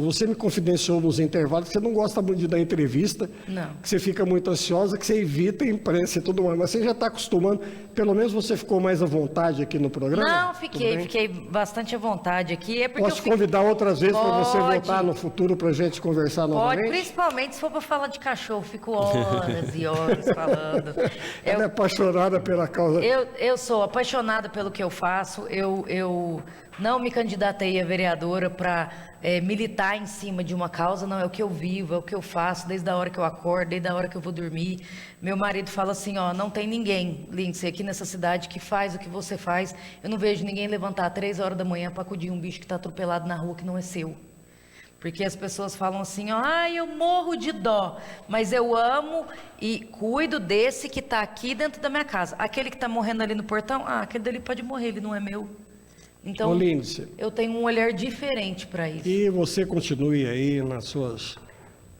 você me confidenciou nos intervalos que você não gosta muito de dar entrevista, Não. que você fica muito ansiosa, que você evita a imprensa e tudo mais, mas você já está acostumando, pelo menos você ficou mais à vontade aqui no programa? Não, fiquei bastante à vontade aqui. É porque Posso convidar outras vezes para você Pode. voltar no futuro para a gente conversar novamente? Pode, principalmente se for para falar de cachorro, fico horas e horas falando. Ela é apaixonada pela causa. Eu sou apaixonada pelo que eu faço, eu não me candidatei a vereadora para militar em cima de uma causa, não, é o que eu vivo, é o que eu faço, desde a hora que eu acordo, desde a hora que eu vou dormir. Meu marido fala assim, não tem ninguém, Lindsay, aqui nessa cidade que faz o que você faz. Eu não vejo ninguém levantar 3 horas da manhã para acudir um bicho que está atropelado na rua que não é seu. Porque as pessoas falam assim, eu morro de dó, mas eu amo e cuido desse que está aqui dentro da minha casa. Aquele que está morrendo ali no portão, aquele dali pode morrer, ele não é meu. Então, eu tenho um olhar diferente para isso. E você continue aí nas suas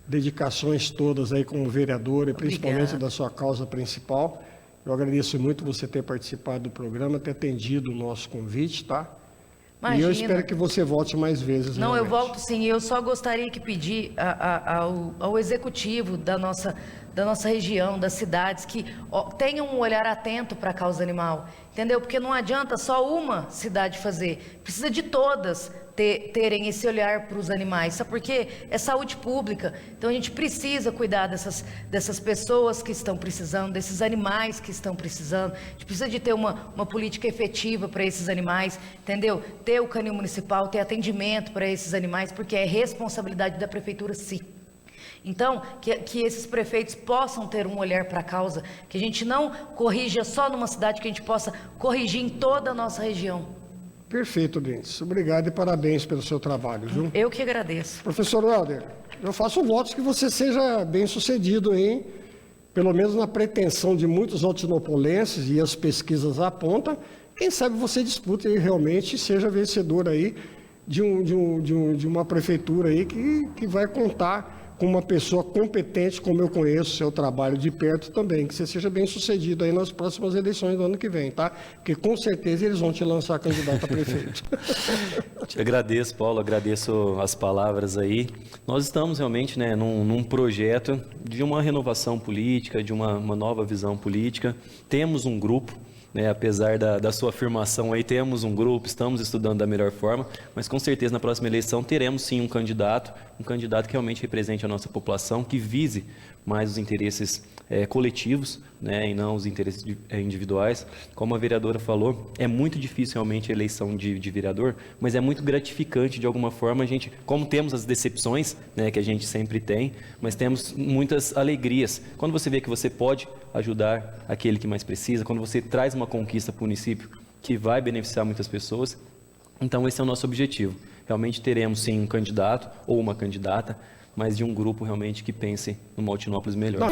dedicações todas aí como vereadora e principalmente da sua causa principal. Eu agradeço muito você ter participado do programa, ter atendido o nosso convite, tá? Imagina. E eu espero que você volte mais vezes. Não, realmente. eu volto sim. Eu só gostaria que pedir ao executivo da nossa região, das cidades, que tenham um olhar atento para a causa animal, entendeu? Porque não adianta só uma cidade fazer, precisa de todas terem esse olhar para os animais, sabe por quê? É saúde pública, então a gente precisa cuidar dessas pessoas que estão precisando, desses animais que estão precisando, a gente precisa de ter uma política efetiva para esses animais, entendeu? Ter o canil municipal, ter atendimento para esses animais, porque é responsabilidade da prefeitura, sim. Então, que esses prefeitos possam ter um olhar para a causa, que a gente não corrija só numa cidade, que a gente possa corrigir em toda a nossa região. Perfeito, Lindsay. Obrigado e parabéns pelo seu trabalho, viu? Eu que agradeço. Professor Welder, eu faço votos que você seja bem sucedido aí, pelo menos na pretensão de muitos altinopolenses, e as pesquisas apontam, quem sabe você dispute e realmente seja vencedor aí de uma prefeitura aí que vai contar com uma pessoa competente, como eu conheço o seu trabalho de perto também, que você seja bem sucedido aí nas próximas eleições do ano que vem, tá? Porque com certeza eles vão te lançar candidato a prefeito. Te agradeço, Paulo, agradeço as palavras aí. Nós estamos realmente, né, num projeto de uma renovação política, de uma nova visão política. Temos um grupo, né, apesar da sua afirmação aí, temos um grupo, estamos estudando da melhor forma, mas com certeza na próxima eleição teremos sim um candidato, um candidato que realmente represente a nossa população, que vise mais os interesses coletivos, né, e não os interesses individuais. Como a vereadora falou, é muito difícil realmente a eleição de vereador, mas é muito gratificante de alguma forma. A gente, como temos as decepções, né, que a gente sempre tem, mas temos muitas alegrias. Quando você vê que você pode ajudar aquele que mais precisa, quando você traz uma conquista para o município que vai beneficiar muitas pessoas, então esse é o nosso objetivo. Realmente teremos sim um candidato ou uma candidata, mas de um grupo realmente que pense numa Altinópolis melhor.